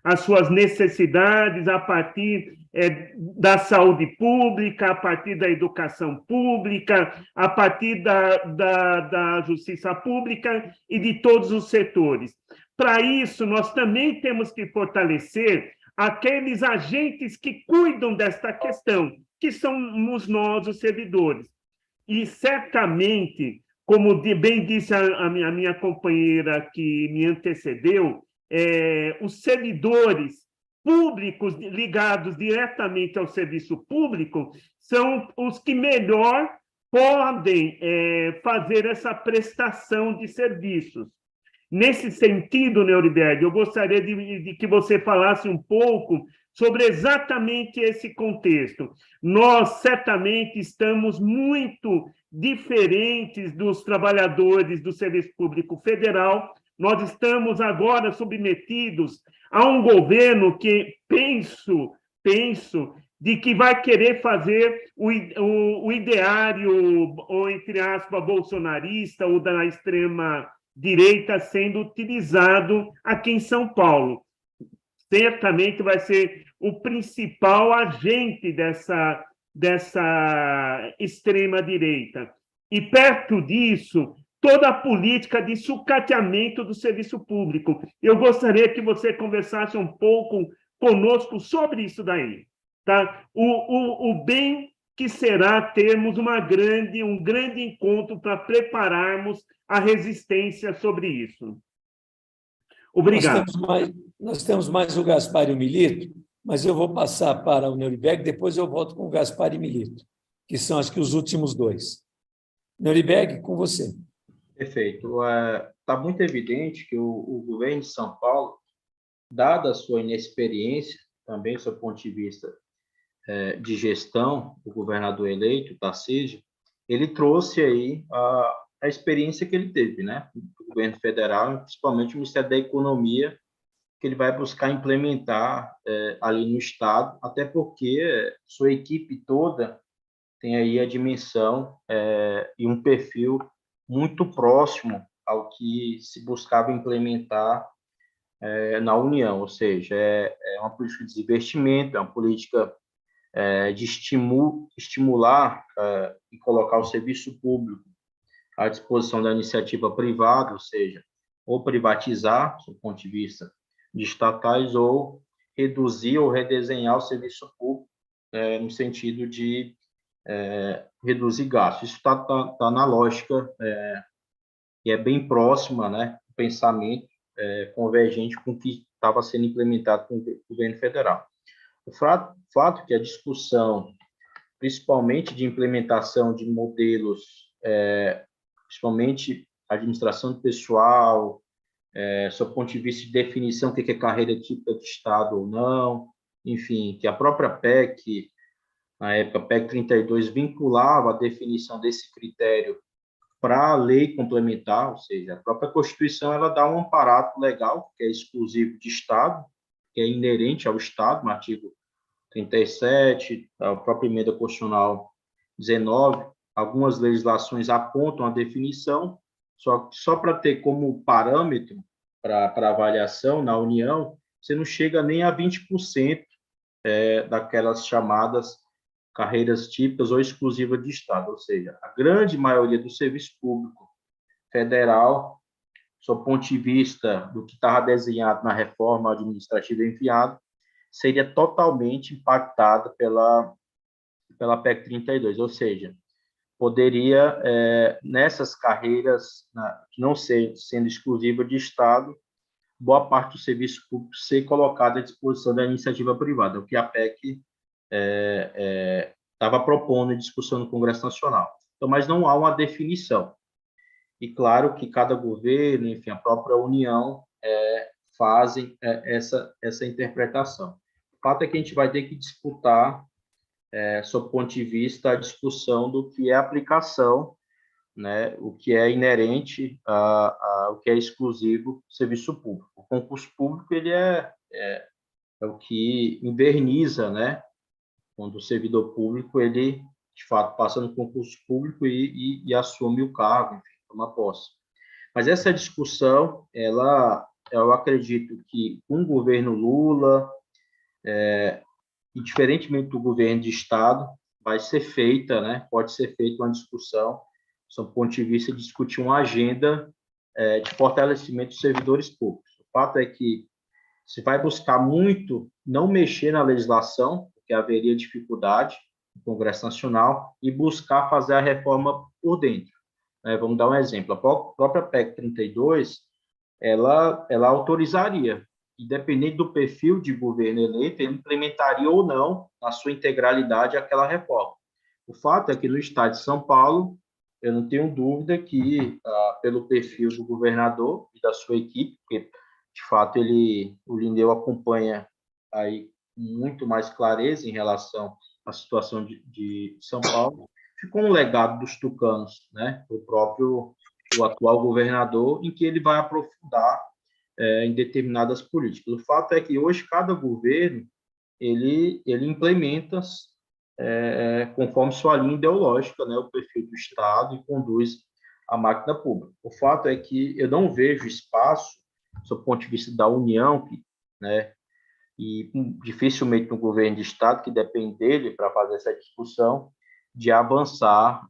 as suas necessidades a partir da saúde pública, a partir da educação pública, a partir da justiça pública e de todos os setores. Para isso, nós também temos que fortalecer aqueles agentes que cuidam desta questão, que somos nós, os servidores. E, certamente, como bem disse a minha companheira que me antecedeu, os servidores públicos ligados diretamente ao serviço público são os que melhor podem fazer essa prestação de serviços. Nesse sentido, Neuriberg, eu gostaria de que você falasse um pouco sobre exatamente esse contexto. Nós, certamente, estamos muito diferentes dos trabalhadores do Serviço Público Federal. Nós estamos agora submetidos a um governo que penso de que vai querer fazer o ideário, ou entre aspas, bolsonarista, ou da extrema-direita sendo utilizado aqui em São Paulo. Certamente vai ser o principal agente dessa extrema-direita. E, perto disso, toda a política de sucateamento do serviço público. Eu gostaria que você conversasse um pouco conosco sobre isso daí. Tá? O bem que será termos um grande encontro para prepararmos a resistência sobre isso. Obrigado. Nós temos mais o Gaspar e o Milito, mas eu vou passar para o Neuriberg, depois eu volto com o Gaspar e Milito, que são, acho que, os últimos dois. Neuriberg, com você. Perfeito. Está muito evidente que o governo de São Paulo, dada a sua inexperiência, também do seu ponto de vista de gestão, o governador eleito, Tarcísio, ele trouxe aí a experiência que ele teve, né, do governo federal, principalmente o Ministério da Economia, que ele vai buscar implementar ali no Estado, até porque sua equipe toda tem aí a dimensão e um perfil muito próximo ao que se buscava implementar na União, ou seja, é uma política de investimento, é uma política de estimular e colocar o serviço público à disposição da iniciativa privada, ou seja, ou privatizar, do ponto de vista de estatais, ou reduzir ou redesenhar o serviço público no sentido de reduzir gastos. Isso está na lógica e é bem próxima, né, do pensamento convergente com o que estava sendo implementado com o governo federal. O fato que a discussão, principalmente de implementação de modelos, principalmente administração de pessoal, do ponto de vista de definição do que é carreira típica de Estado ou não, enfim, que a própria PEC, na época, a PEC 32, vinculava a definição desse critério para a lei complementar, ou seja, a própria Constituição ela dá um aparato legal, que é exclusivo de Estado, que é inerente ao Estado, no artigo 37, a própria emenda constitucional 19, algumas legislações apontam a definição, só para ter como parâmetro para avaliação na União, você não chega nem a 20% daquelas chamadas carreiras típicas ou exclusivas de Estado, ou seja, a grande maioria do serviço público federal, do ponto de vista do que estava desenhado na reforma administrativa enviada, seria totalmente impactada pela PEC 32, ou seja, poderia, nessas carreiras, que não sendo exclusiva de Estado, boa parte do serviço público ser colocada à disposição da iniciativa privada, o que a PEC estava propondo em discussão no Congresso Nacional. Então, mas não há uma definição. E claro que cada governo, enfim, a própria União, fazem essa interpretação. O fato é que a gente vai ter que disputar, sob o ponto de vista, a discussão do que é aplicação, né, o que é inerente o que é exclusivo do serviço público. O concurso público ele é o que inverniza, né, quando o servidor público ele de fato passa no concurso público e assume o cargo, enfim, toma posse. Mas essa discussão, eu acredito que com o governo Lula, e diferentemente do governo de Estado, vai ser feita, né, pode ser feita uma discussão, sob o ponto de vista de discutir uma agenda de fortalecimento dos servidores públicos. O fato é que se vai buscar muito não mexer na legislação, porque haveria dificuldade, no Congresso Nacional e buscar fazer a reforma por dentro. Vamos dar um exemplo. A própria PEC 32, ela autorizaria, independente do perfil de governo eleito, ele implementaria ou não, na sua integralidade, aquela reforma. O fato é que no estado de São Paulo, eu não tenho dúvida que, pelo perfil do governador e da sua equipe, porque, de fato, o Lindeu acompanha aí muito mais clareza em relação à situação de São Paulo, ficou um legado dos tucanos, né? O atual governador, em que ele vai aprofundar em determinadas políticas. O fato é que hoje cada governo ele implementa conforme sua linha ideológica, né, o perfil do Estado e conduz a máquina pública. O fato é que eu não vejo espaço, do ponto de vista da União, né, e dificilmente no governo de Estado, que depende dele para fazer essa discussão, de avançar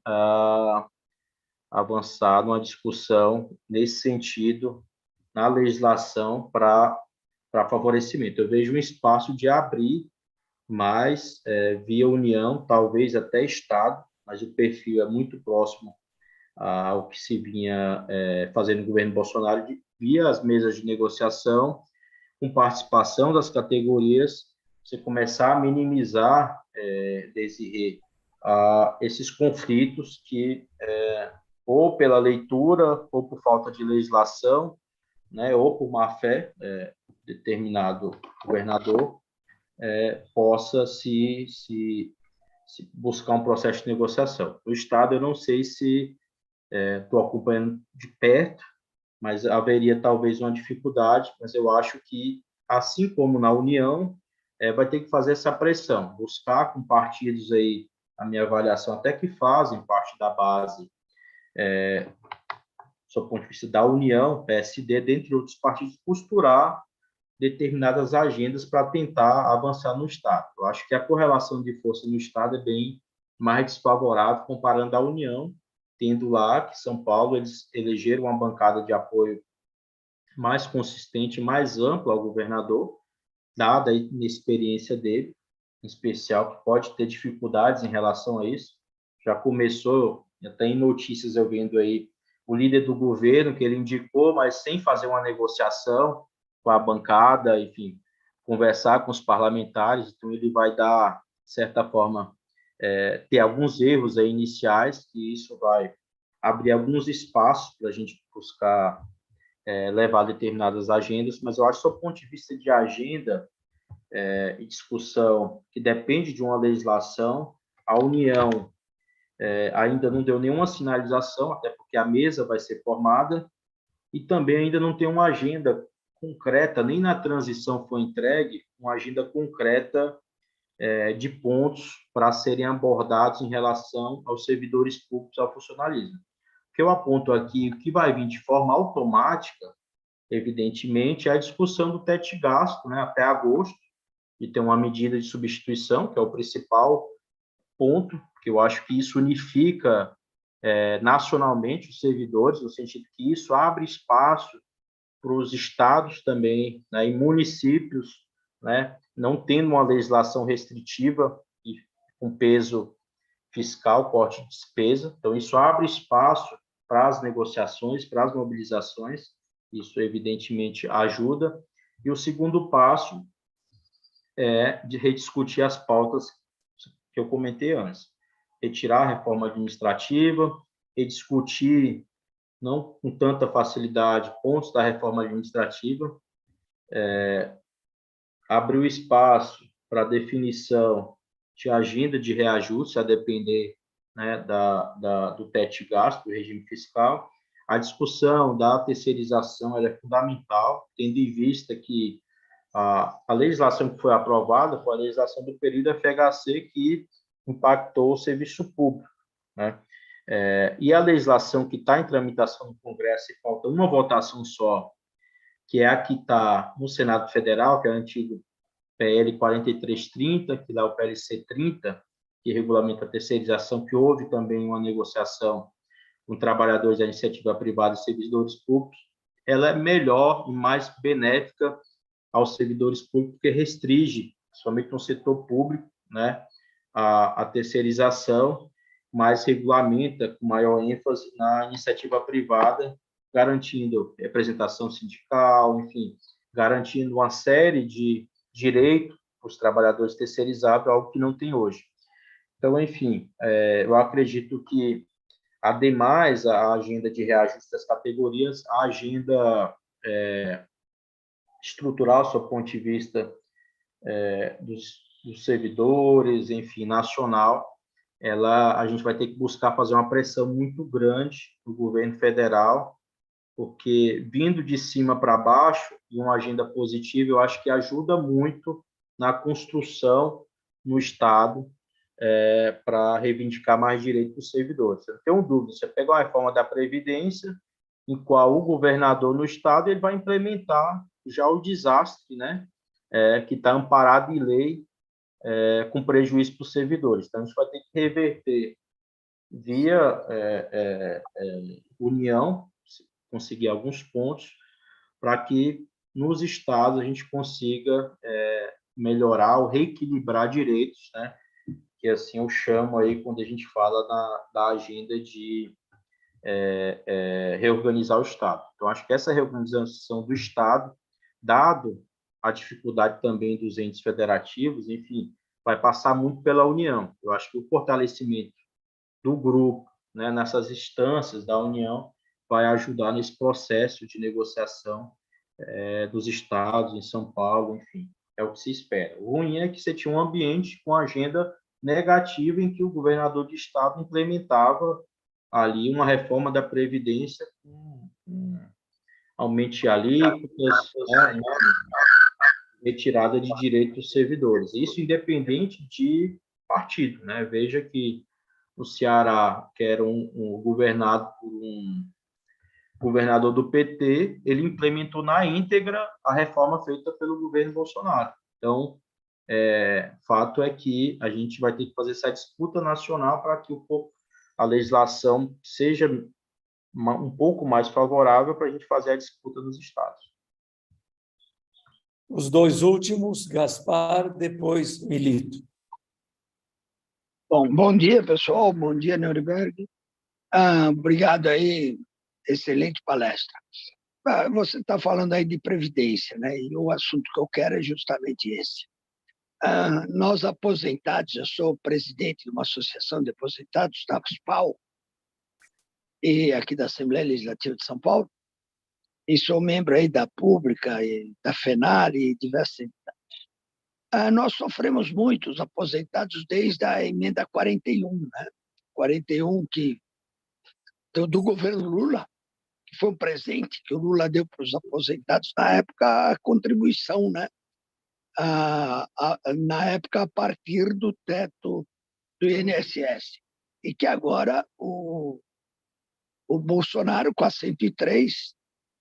numa discussão nesse sentido na legislação para favorecimento. Eu vejo um espaço de abrir mais via União, talvez até Estado, mas o perfil é muito próximo ao que se vinha fazendo no governo Bolsonaro, via as mesas de negociação, com participação das categorias, você começar a minimizar, Desirê, esses conflitos que, ou pela leitura, ou por falta de legislação, né, ou por má-fé, determinado governador, possa se buscar um processo de negociação. O Estado, eu não sei se estou acompanhando de perto, mas haveria talvez uma dificuldade, mas eu acho que, assim como na União, vai ter que fazer essa pressão, buscar com partidos aí, a minha avaliação, até que fazem parte da base, do ponto de vista da União, PSD, dentre outros partidos, costurar determinadas agendas para tentar avançar no Estado. Eu acho que a correlação de força no Estado é bem mais desfavorável comparando a União, tendo lá que São Paulo eles elegeram uma bancada de apoio mais consistente, mais ampla ao governador, dada a inexperiência dele, em especial, que pode ter dificuldades em relação a isso. Já começou, até em notícias eu vendo aí, o líder do governo, que ele indicou, mas sem fazer uma negociação com a bancada, enfim, conversar com os parlamentares, então ele vai dar, de certa forma, ter alguns erros aí iniciais, que isso vai abrir alguns espaços para a gente buscar levar determinadas agendas, mas eu acho que, do ponto de vista de agenda e discussão, que depende de uma legislação, a União ainda não deu nenhuma sinalização, até porque a mesa vai ser formada, e também ainda não tem uma agenda concreta, nem na transição foi entregue uma agenda concreta de pontos para serem abordados em relação aos servidores públicos, ao funcionalismo. O que eu aponto aqui, o que vai vir de forma automática, evidentemente, é a discussão do teto de gasto, né, até agosto, e tem uma medida de substituição, que é o principal ponto, que eu acho que isso unifica nacionalmente os servidores, no sentido que isso abre espaço para os estados também, né, e municípios, né, não tendo uma legislação restritiva e com peso fiscal, corte de despesa. Então, isso abre espaço para as negociações, para as mobilizações, isso evidentemente ajuda. E o segundo passo é de rediscutir as pautas que eu comentei antes. Retirar a reforma administrativa, rediscutir, não com tanta facilidade, pontos da reforma administrativa, abrir o espaço para definição de agenda de reajuste, a depender, né, do teto de gasto, do regime fiscal. A discussão da terceirização ela é fundamental, tendo em vista que a legislação que foi aprovada foi a legislação do período FHC, que impactou o serviço público, né? E a legislação que está em tramitação no Congresso, e falta uma votação só, que é a que está no Senado Federal, que é o antigo PL 4330, que dá o PLC 30, que regulamenta a terceirização, que houve também uma negociação com trabalhadores da iniciativa privada e servidores públicos, ela é melhor e mais benéfica aos servidores públicos, porque restringe, somente no setor público, né, a terceirização, mas regulamenta com maior ênfase na iniciativa privada, garantindo representação sindical, enfim, garantindo uma série de direitos para os trabalhadores terceirizados, algo que não tem hoje. Então, enfim, eu acredito que, ademais, a agenda de reajuste das categorias, a agenda estrutural, do ponto de vista dos servidores, enfim, nacional, a gente vai ter que buscar fazer uma pressão muito grande no governo federal, porque vindo de cima para baixo, e uma agenda positiva, eu acho que ajuda muito na construção no Estado para reivindicar mais direitos dos servidores. Eu não tenho dúvida, você pega uma reforma da Previdência, em qual o governador no Estado ele vai implementar já o desastre, né, que está amparado em lei, com prejuízo para os servidores. Então, a gente vai ter que reverter via união, conseguir alguns pontos, para que nos estados a gente consiga melhorar ou reequilibrar direitos, né? Que assim eu chamo aí quando a gente fala da agenda de reorganizar o Estado. Então, acho que essa reorganização do Estado, dado a dificuldade também dos entes federativos, enfim, vai passar muito pela União. Eu acho que o fortalecimento do grupo, né, nessas instâncias da União, vai ajudar nesse processo de negociação dos estados, em São Paulo, enfim, é o que se espera. O ruim é que você tinha um ambiente com agenda negativa em que o governador de estado implementava ali uma reforma da Previdência com aumento de alíquotas, retirada de direitos dos servidores. Isso independente de partido, né? Veja que o Ceará, que era governado por um governador do PT, ele implementou na íntegra a reforma feita pelo governo Bolsonaro. Então, fato é que a gente vai ter que fazer essa disputa nacional para que a legislação seja um pouco mais favorável para a gente fazer a disputa nos estados. Os dois últimos, Gaspar, depois Milito. Bom dia, pessoal. Bom dia, Neuberg. Obrigado aí, excelente palestra. Você está falando aí de previdência, né? E o assunto que eu quero é justamente esse. Nós aposentados, eu sou presidente de uma associação de aposentados da ASPAL, e aqui da Assembleia Legislativa de São Paulo, e sou membro aí da Pública, e da FENAR e diversas entidades. Nós sofremos muito, os aposentados, desde a emenda 41, né? 41 do governo Lula, que foi um presente que o Lula deu para os aposentados, na época, a contribuição, né? Na época, a partir do teto do INSS. E que agora o Bolsonaro, com a 103,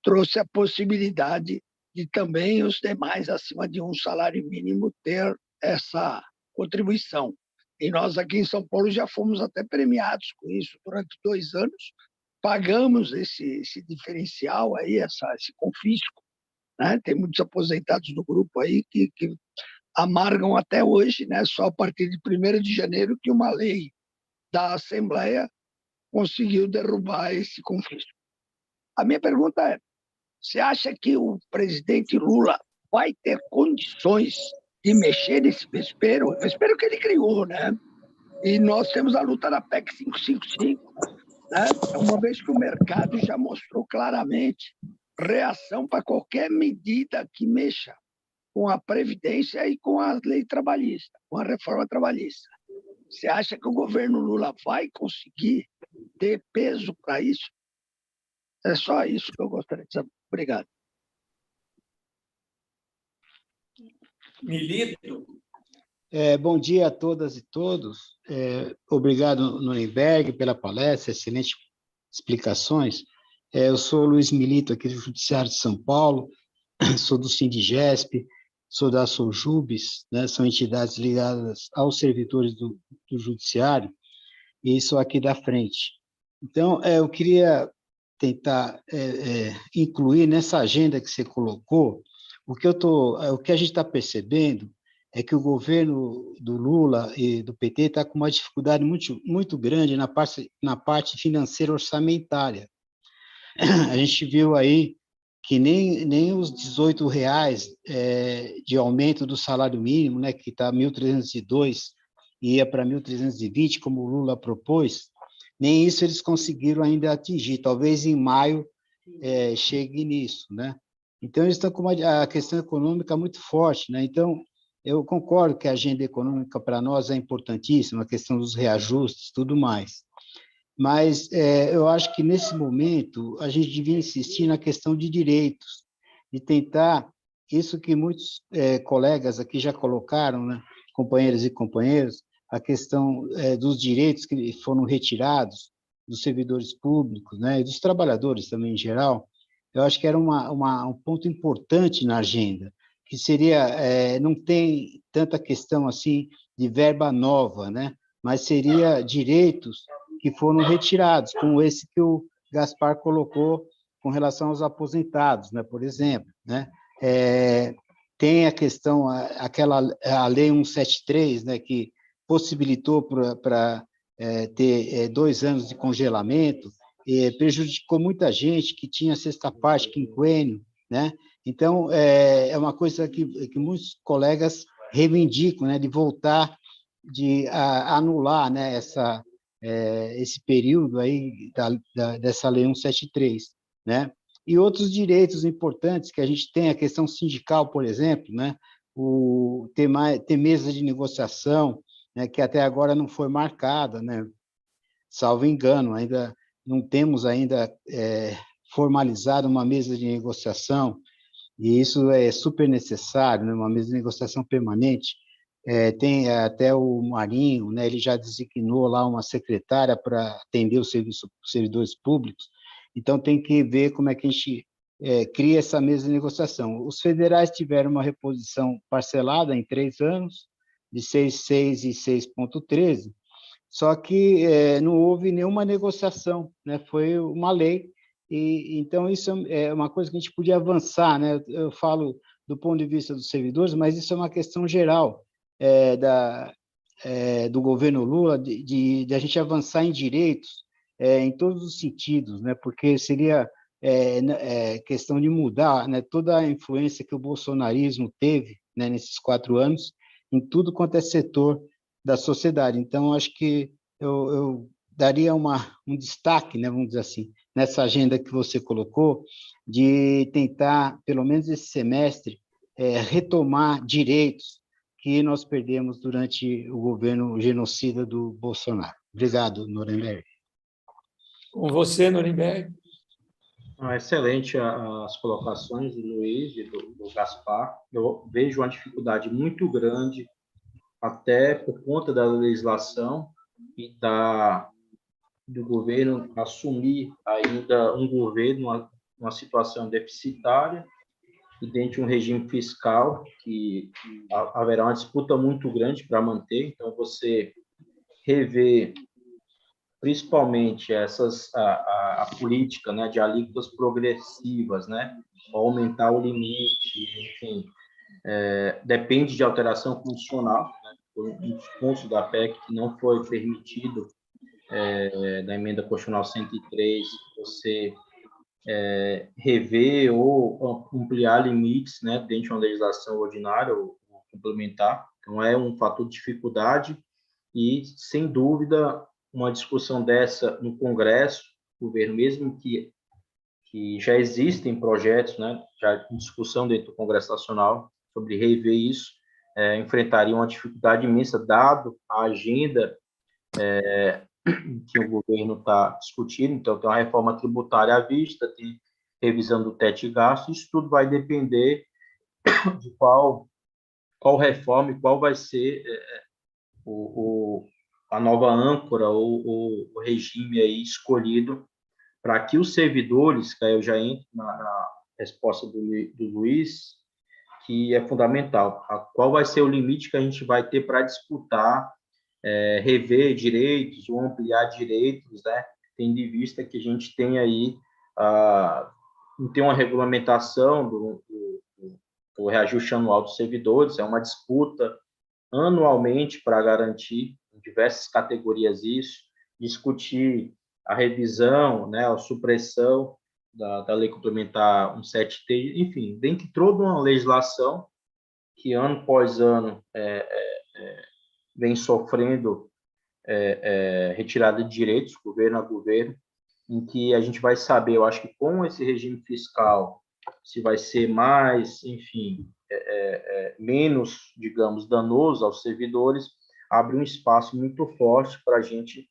trouxe a possibilidade de também os demais acima de um salário mínimo ter essa contribuição. E nós aqui em São Paulo já fomos até premiados com isso durante 2 anos, pagamos esse diferencial aí, esse confisco, né? Tem muitos aposentados do grupo aí que amargam até hoje, né? Só a partir de 1º de janeiro que uma lei da Assembleia conseguiu derrubar esse confisco. A minha pergunta é: você acha que o presidente Lula vai ter condições de mexer nesse vespeiro? O vespeiro que ele criou, né? E nós temos a luta da PEC 555, né? Uma vez que o mercado já mostrou claramente reação para qualquer medida que mexa com a Previdência e com a lei trabalhista, com a reforma trabalhista. Você acha que o governo Lula vai conseguir ter peso para isso? É só isso que eu gostaria de saber. Obrigado. Milito. Bom dia a todas e todos. Obrigado, Nuremberg, pela palestra, excelentes explicações. Eu sou Luiz Milito, aqui do Judiciário de São Paulo, sou do Sindigesp, sou da Sojubes, né? São entidades ligadas aos servidores do Judiciário, e sou aqui da frente. Então, eu queria tentar incluir nessa agenda que você colocou o que a gente está percebendo é que o governo do Lula e do PT está com uma dificuldade muito grande na parte financeira orçamentária. A gente viu aí que nem os R$ 18 de aumento do salário mínimo, né, que está 1.302 e ia para 1.320, como o Lula propôs, nem isso eles conseguiram ainda atingir. Talvez em maio chegue nisso, né? Então, eles estão com a questão econômica muito forte, né? Então, eu concordo que a agenda econômica para nós é importantíssima, a questão dos reajustes, tudo mais. Mas eu acho que, nesse momento, a gente devia insistir na questão de direitos, de tentar isso que muitos colegas aqui já colocaram, né, companheiras e companheiros, a questão dos direitos que foram retirados dos servidores públicos, né, e dos trabalhadores também, em geral. Eu acho que era um ponto importante na agenda, que seria, não tem tanta questão assim de verba nova, né, mas seria direitos que foram retirados, como esse que o Gaspar colocou com relação aos aposentados, né, por exemplo, né? Tem a questão, a Lei 173, né, que possibilitou para ter 2 anos de congelamento, prejudicou muita gente que tinha sexta parte, quinquênio, né? Então, é uma coisa que muitos colegas reivindicam, né, de voltar, de anular, né, esse período aí dessa Lei 173, né? E outros direitos importantes que a gente tem, a questão sindical, por exemplo, né? Ter mesa de negociação, né, que até agora não foi marcada, né? Salvo engano, ainda não temos formalizado uma mesa de negociação, e isso é super necessário, né? Uma mesa de negociação permanente. Tem até o Marinho, né? Ele já designou lá uma secretária para atender os servidores públicos, então tem que ver como é que a gente cria essa mesa de negociação. Os federais tiveram uma reposição parcelada em 3 anos, de 6,6 e 6,13, só que não houve nenhuma negociação, né? Foi uma lei, e então isso é uma coisa que a gente podia avançar, né? Eu falo do ponto de vista dos servidores, mas isso é uma questão geral do governo Lula, de a gente avançar em direitos em todos os sentidos, né? Porque seria questão de mudar, né, toda a influência que o bolsonarismo teve, né, nesses 4 anos em tudo quanto é setor da sociedade. Então, acho que eu daria um destaque, né, vamos dizer assim, nessa agenda que você colocou, de tentar, pelo menos esse semestre, retomar direitos que nós perdemos durante o governo genocida do Bolsonaro. Obrigado, Nuremberg. Com você, Nuremberg. Excelente as colocações do Luiz e do Gaspar. Eu vejo uma dificuldade muito grande, até por conta da legislação e do governo assumir ainda um governo, uma situação deficitária, e dentro de um regime fiscal que haverá uma disputa muito grande para manter. Então, você rever principalmente a política, né, de alíquotas progressivas, né, aumentar o limite, enfim, depende de alteração constitucional, né, foi um dos pontos da PEC que não foi permitido, da emenda constitucional 103, você rever ou ampliar limites, né, dentro de uma legislação ordinária ou complementar. Então, é um fator de dificuldade e, sem dúvida, uma discussão dessa no Congresso, o governo, mesmo que já existem projetos, né, já em discussão dentro do Congresso Nacional sobre rever isso, enfrentaria uma dificuldade imensa, dado a agenda que o governo está discutindo. Então, tem uma reforma tributária à vista, tem revisão do teto de gasto, isso tudo vai depender de qual reforma e qual vai ser a nova âncora ou o regime aí escolhido para que os servidores, que aí eu já entro na resposta do Luiz, que é fundamental, qual vai ser o limite que a gente vai ter para disputar, rever direitos ou ampliar direitos, né? Tendo em vista que a gente tem aí, não tem uma regulamentação do o reajuste anual dos servidores, é uma disputa anualmente para garantir em diversas categorias isso, discutir a revisão, né, a supressão da Lei Complementar 173, enfim, dentre toda uma legislação que ano após ano vem sofrendo retirada de direitos, governo a governo, em que a gente vai saber, eu acho que com esse regime fiscal, se vai ser mais, enfim, menos, digamos, danoso aos servidores, abre um espaço muito forte para a gente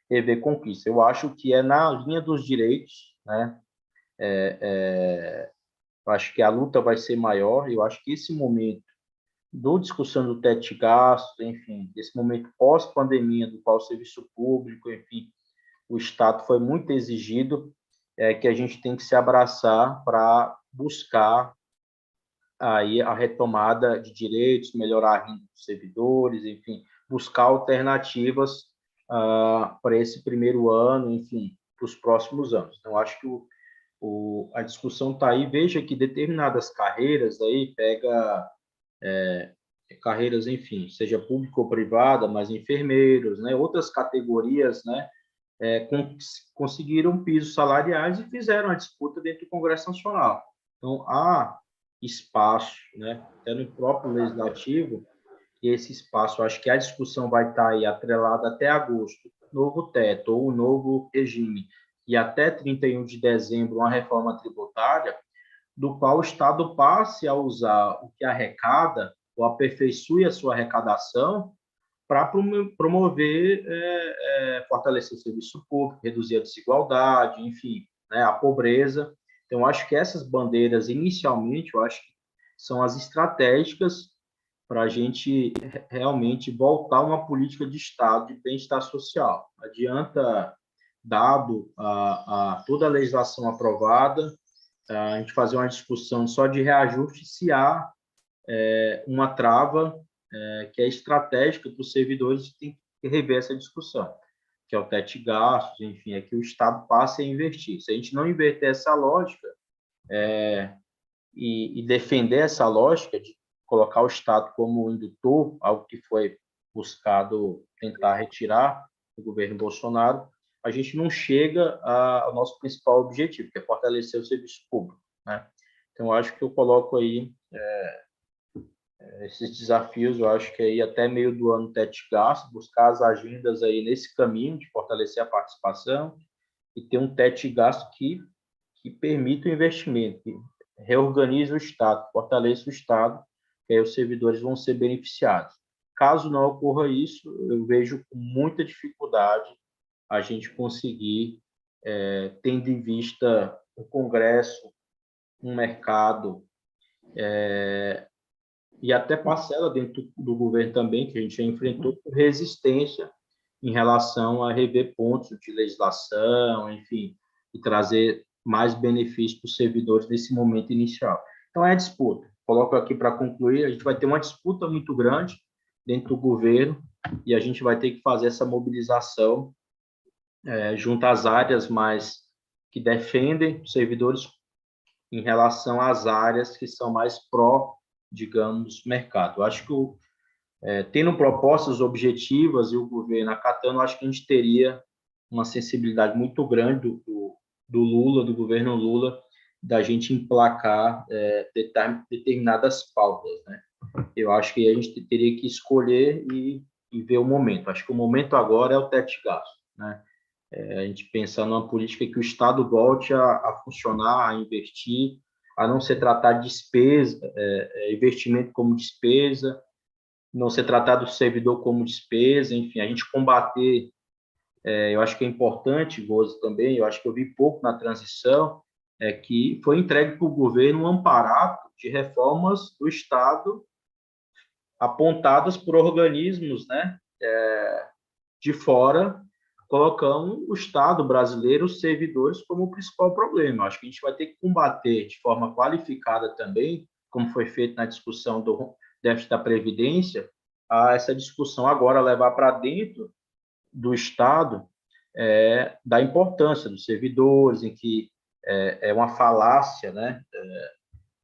rever conquista. Eu acho que é na linha dos direitos, né? Eu acho que a luta vai ser maior, eu acho que esse momento do discussão do teto de gastos, enfim, esse momento pós-pandemia do qual o serviço público, enfim, o Estado foi muito exigido, que a gente tem que se abraçar para buscar aí a retomada de direitos, melhorar a renda dos servidores, enfim, buscar alternativas para esse primeiro ano, enfim, para os próximos anos. Então, acho que a discussão está aí. Veja que determinadas carreiras aí pega carreiras, enfim, seja pública ou privada, mas enfermeiros, né, outras categorias, né, conseguiram pisos salariais e fizeram a disputa dentro do Congresso Nacional. Então, há espaço, né, até no próprio Legislativo, e esse espaço, acho que a discussão vai estar aí atrelada até agosto, novo teto ou novo regime, e até 31 de dezembro uma reforma tributária, do qual o Estado passe a usar o que arrecada, ou aperfeiçoe a sua arrecadação, para promover, fortalecer o serviço público, reduzir a desigualdade, enfim, né, a pobreza. Então, acho que essas bandeiras, inicialmente, eu acho que são as estratégicas para a gente realmente voltar a uma política de Estado de bem-estar social. Adianta, dado toda a legislação aprovada, a gente fazer uma discussão só de reajuste se há uma trava que é estratégica para os servidores, tem que rever essa discussão, que é o teto de gastos, enfim, é que o Estado passe a investir. Se a gente não inverter essa lógica e defender essa lógica de colocar o Estado como indutor, algo que foi buscado tentar retirar do governo Bolsonaro, a gente não chega ao nosso principal objetivo, que é fortalecer o serviço público, né? Então, acho que eu coloco aí esses desafios, eu acho que aí até meio do ano teto de gasto, buscar as agendas aí nesse caminho de fortalecer a participação e ter um teto de gasto que permita o investimento, que reorganize o Estado, fortaleça o Estado, que aí os servidores vão ser beneficiados. Caso não ocorra isso, eu vejo com muita dificuldade a gente conseguir, tendo em vista o Congresso, um mercado, e até parcela dentro do governo também, que a gente já enfrentou com resistência em relação a rever pontos de legislação, enfim, e trazer mais benefícios para os servidores nesse momento inicial. Então, é a disputa. Coloco aqui para concluir, a gente vai ter uma disputa muito grande dentro do governo e a gente vai ter que fazer essa mobilização junto às áreas mais que defendem os servidores em relação às áreas que são mais pró, digamos, mercado. Eu acho que tendo propostas objetivas e o governo acatando, acho que a gente teria uma sensibilidade muito grande do Lula, do governo Lula, da gente emplacar determinadas pautas, né? Eu acho que a gente teria que escolher e ver o momento. Acho que o momento agora é o teto de gasto, né? A gente pensar numa política que o Estado volte a funcionar, a investir, a não ser tratado de despesa, investimento como despesa, não ser tratado do servidor como despesa, enfim, a gente combater. Eu acho que é importante, Bozo, também, eu acho que eu vi pouco na transição, que foi entregue para o governo um amparato de reformas do Estado apontadas por organismos, né, de fora, colocando o Estado brasileiro, os servidores, como o principal problema. Acho que a gente vai ter que combater de forma qualificada também, como foi feito na discussão do déficit da Previdência, a essa discussão agora levar para dentro do Estado da importância dos servidores, em que é uma falácia, né,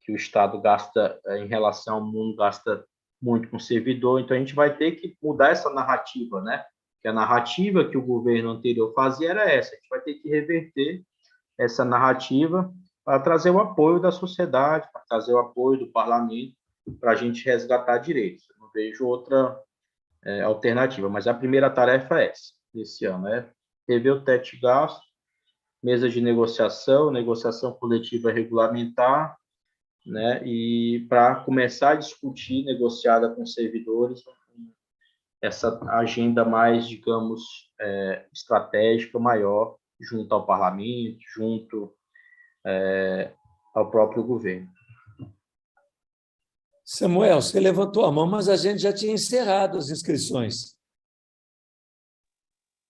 que o Estado gasta, em relação ao mundo, gasta muito com servidor. Então, a gente vai ter que mudar essa narrativa, né? Que a narrativa que o governo anterior fazia era essa. A gente vai ter que reverter essa narrativa para trazer o apoio da sociedade, para trazer o apoio do parlamento, para a gente resgatar direitos. Eu não vejo outra alternativa, mas a primeira tarefa é essa, desse ano, é rever o teto de gasto, mesa de negociação coletiva regulamentar, né, e para começar a discutir, negociada com os servidores, essa agenda mais, digamos, estratégica, maior, junto ao parlamento, junto ao próprio governo. Samuel, você levantou a mão, mas a gente já tinha encerrado as inscrições.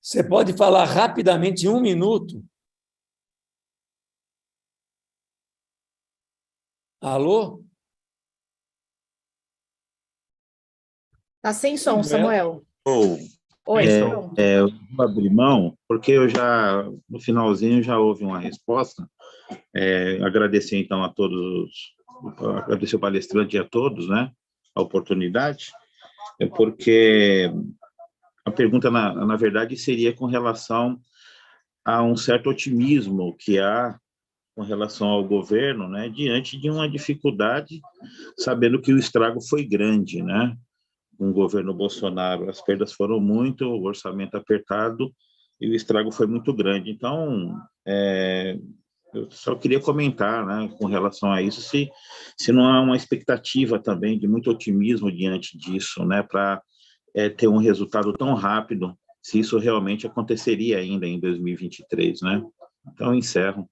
Você pode falar rapidamente, em 1 minuto? Alô? Está sem som, Samuel. Oi, pronto. Eu vou abrir mão, porque eu já, no finalzinho, já houve uma resposta. Agradecer, então, a todos, agradecer o palestrante e a todos, né, a oportunidade, porque a pergunta, na verdade, seria com relação a um certo otimismo que há com relação ao governo, né, diante de uma dificuldade, sabendo que o estrago foi grande, né? Com o governo Bolsonaro, as perdas foram muito, o orçamento apertado e o estrago foi muito grande. Então, eu só queria comentar, né, com relação a isso, se não há uma expectativa também de muito otimismo diante disso, né, para ter um resultado tão rápido, se isso realmente aconteceria ainda em 2023, né? Então, eu encerro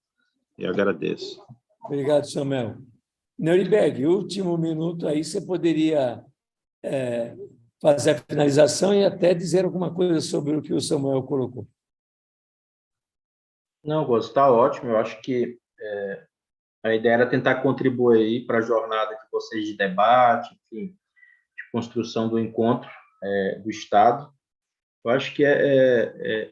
e agradeço. Obrigado, Samuel. Neurenberg, último minuto aí, você poderia fazer a finalização e até dizer alguma coisa sobre o que o Samuel colocou. Não, Gosto, está ótimo. Eu acho que a ideia era tentar contribuir para a jornada de vocês de debate, enfim, de construção do encontro do Estado. Eu acho que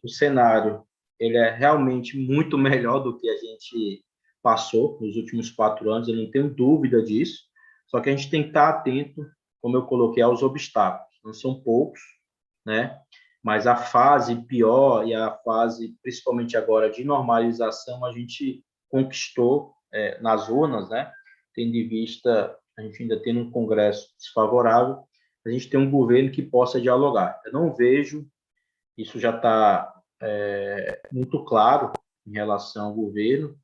o cenário ele é realmente muito melhor do que a gente passou nos últimos 4 anos, eu não tenho dúvida disso, só que a gente tem que estar atento, como eu coloquei, aos obstáculos. Não são poucos, né? Mas a fase pior e a fase, principalmente agora, de normalização, a gente conquistou nas urnas, né? Tendo em vista, a gente ainda tem um Congresso desfavorável, a gente tem um governo que possa dialogar. Eu não vejo, isso já está muito claro em relação ao governo,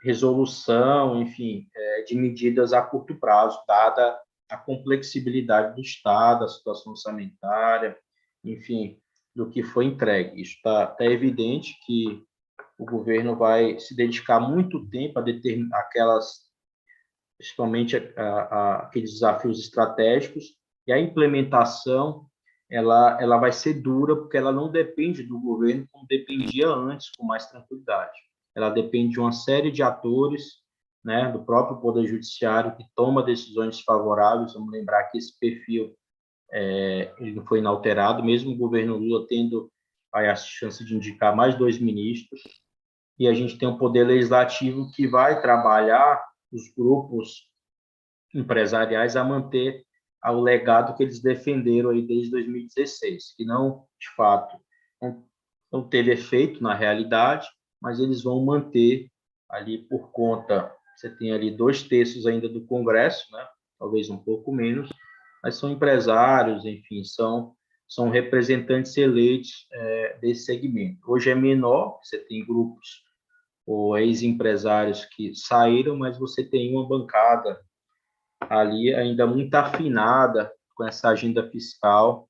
resolução, enfim, de medidas a curto prazo, dada a complexibilidade do Estado, a situação orçamentária, enfim, do que foi entregue. Isso está evidente que o governo vai se dedicar muito tempo a determinar principalmente aqueles desafios estratégicos, e a implementação ela vai ser dura, porque ela não depende do governo como dependia antes, com mais tranquilidade. Ela depende de uma série de atores, né, do próprio Poder Judiciário, que toma decisões desfavoráveis. Vamos lembrar que esse perfil ele não foi inalterado, mesmo o governo Lula tendo a chance de indicar mais 2 ministros, e a gente tem um poder legislativo que vai trabalhar os grupos empresariais a manter o legado que eles defenderam aí desde 2016, que não, de fato, não teve efeito na realidade, mas eles vão manter ali por conta, você tem ali 2/3 ainda do Congresso, né? Talvez um pouco menos, mas são empresários, enfim, são representantes eleitos desse segmento. Hoje é menor, você tem grupos ou ex-empresários que saíram, mas você tem uma bancada ali ainda muito afinada com essa agenda fiscal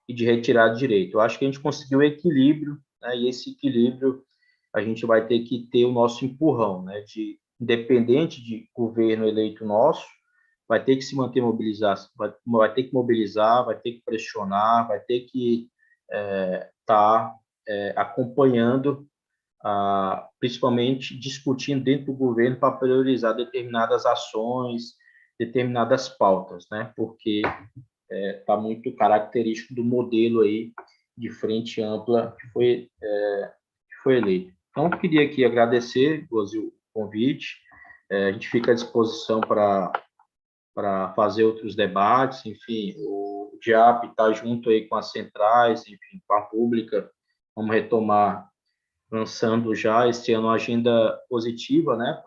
e de retirada de direito. Eu acho que a gente conseguiu o equilíbrio, né? E esse equilíbrio a gente vai ter que ter o nosso empurrão, né? Independente de governo eleito nosso, vai ter que se manter mobilizado, vai ter que mobilizar, vai ter que pressionar, vai ter que estar acompanhando, principalmente discutindo dentro do governo para priorizar determinadas ações, determinadas pautas, né? Porque está muito característico do modelo aí de frente ampla que foi eleito. Então, eu queria aqui agradecer, Gozi, o convite, A gente fica à disposição para fazer outros debates, enfim, o DIAP está junto aí com as centrais, enfim, com a pública, vamos retomar, lançando já este ano uma agenda positiva, né,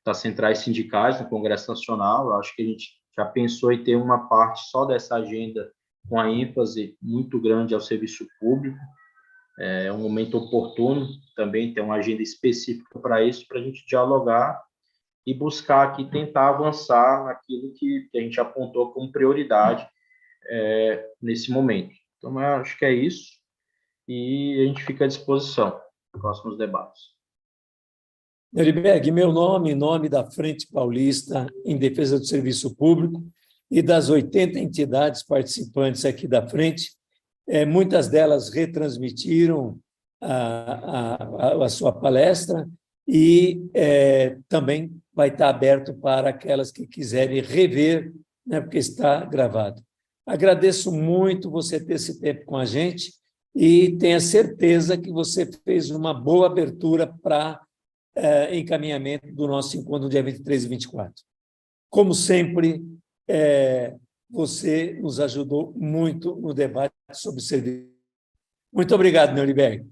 das centrais sindicais no Congresso Nacional. Eu acho que a gente já pensou em ter uma parte só dessa agenda com a ênfase muito grande ao serviço público. É um momento oportuno também ter uma agenda específica para isso, para a gente dialogar e buscar aqui tentar avançar naquilo que a gente apontou como prioridade nesse momento. Então, eu acho que é isso, e a gente fica à disposição para os próximos debates. Neuriberg, meu nome, em nome da Frente Paulista em Defesa do Serviço Público e das 80 entidades participantes aqui da frente, muitas delas retransmitiram a sua palestra e também vai estar aberto para aquelas que quiserem rever, né, porque está gravado. Agradeço muito você ter esse tempo com a gente e tenha certeza que você fez uma boa abertura para encaminhamento do nosso encontro no dia 23 e 24. Como sempre, você nos ajudou muito no debate sobre serviço. Muito obrigado, Neuriberg.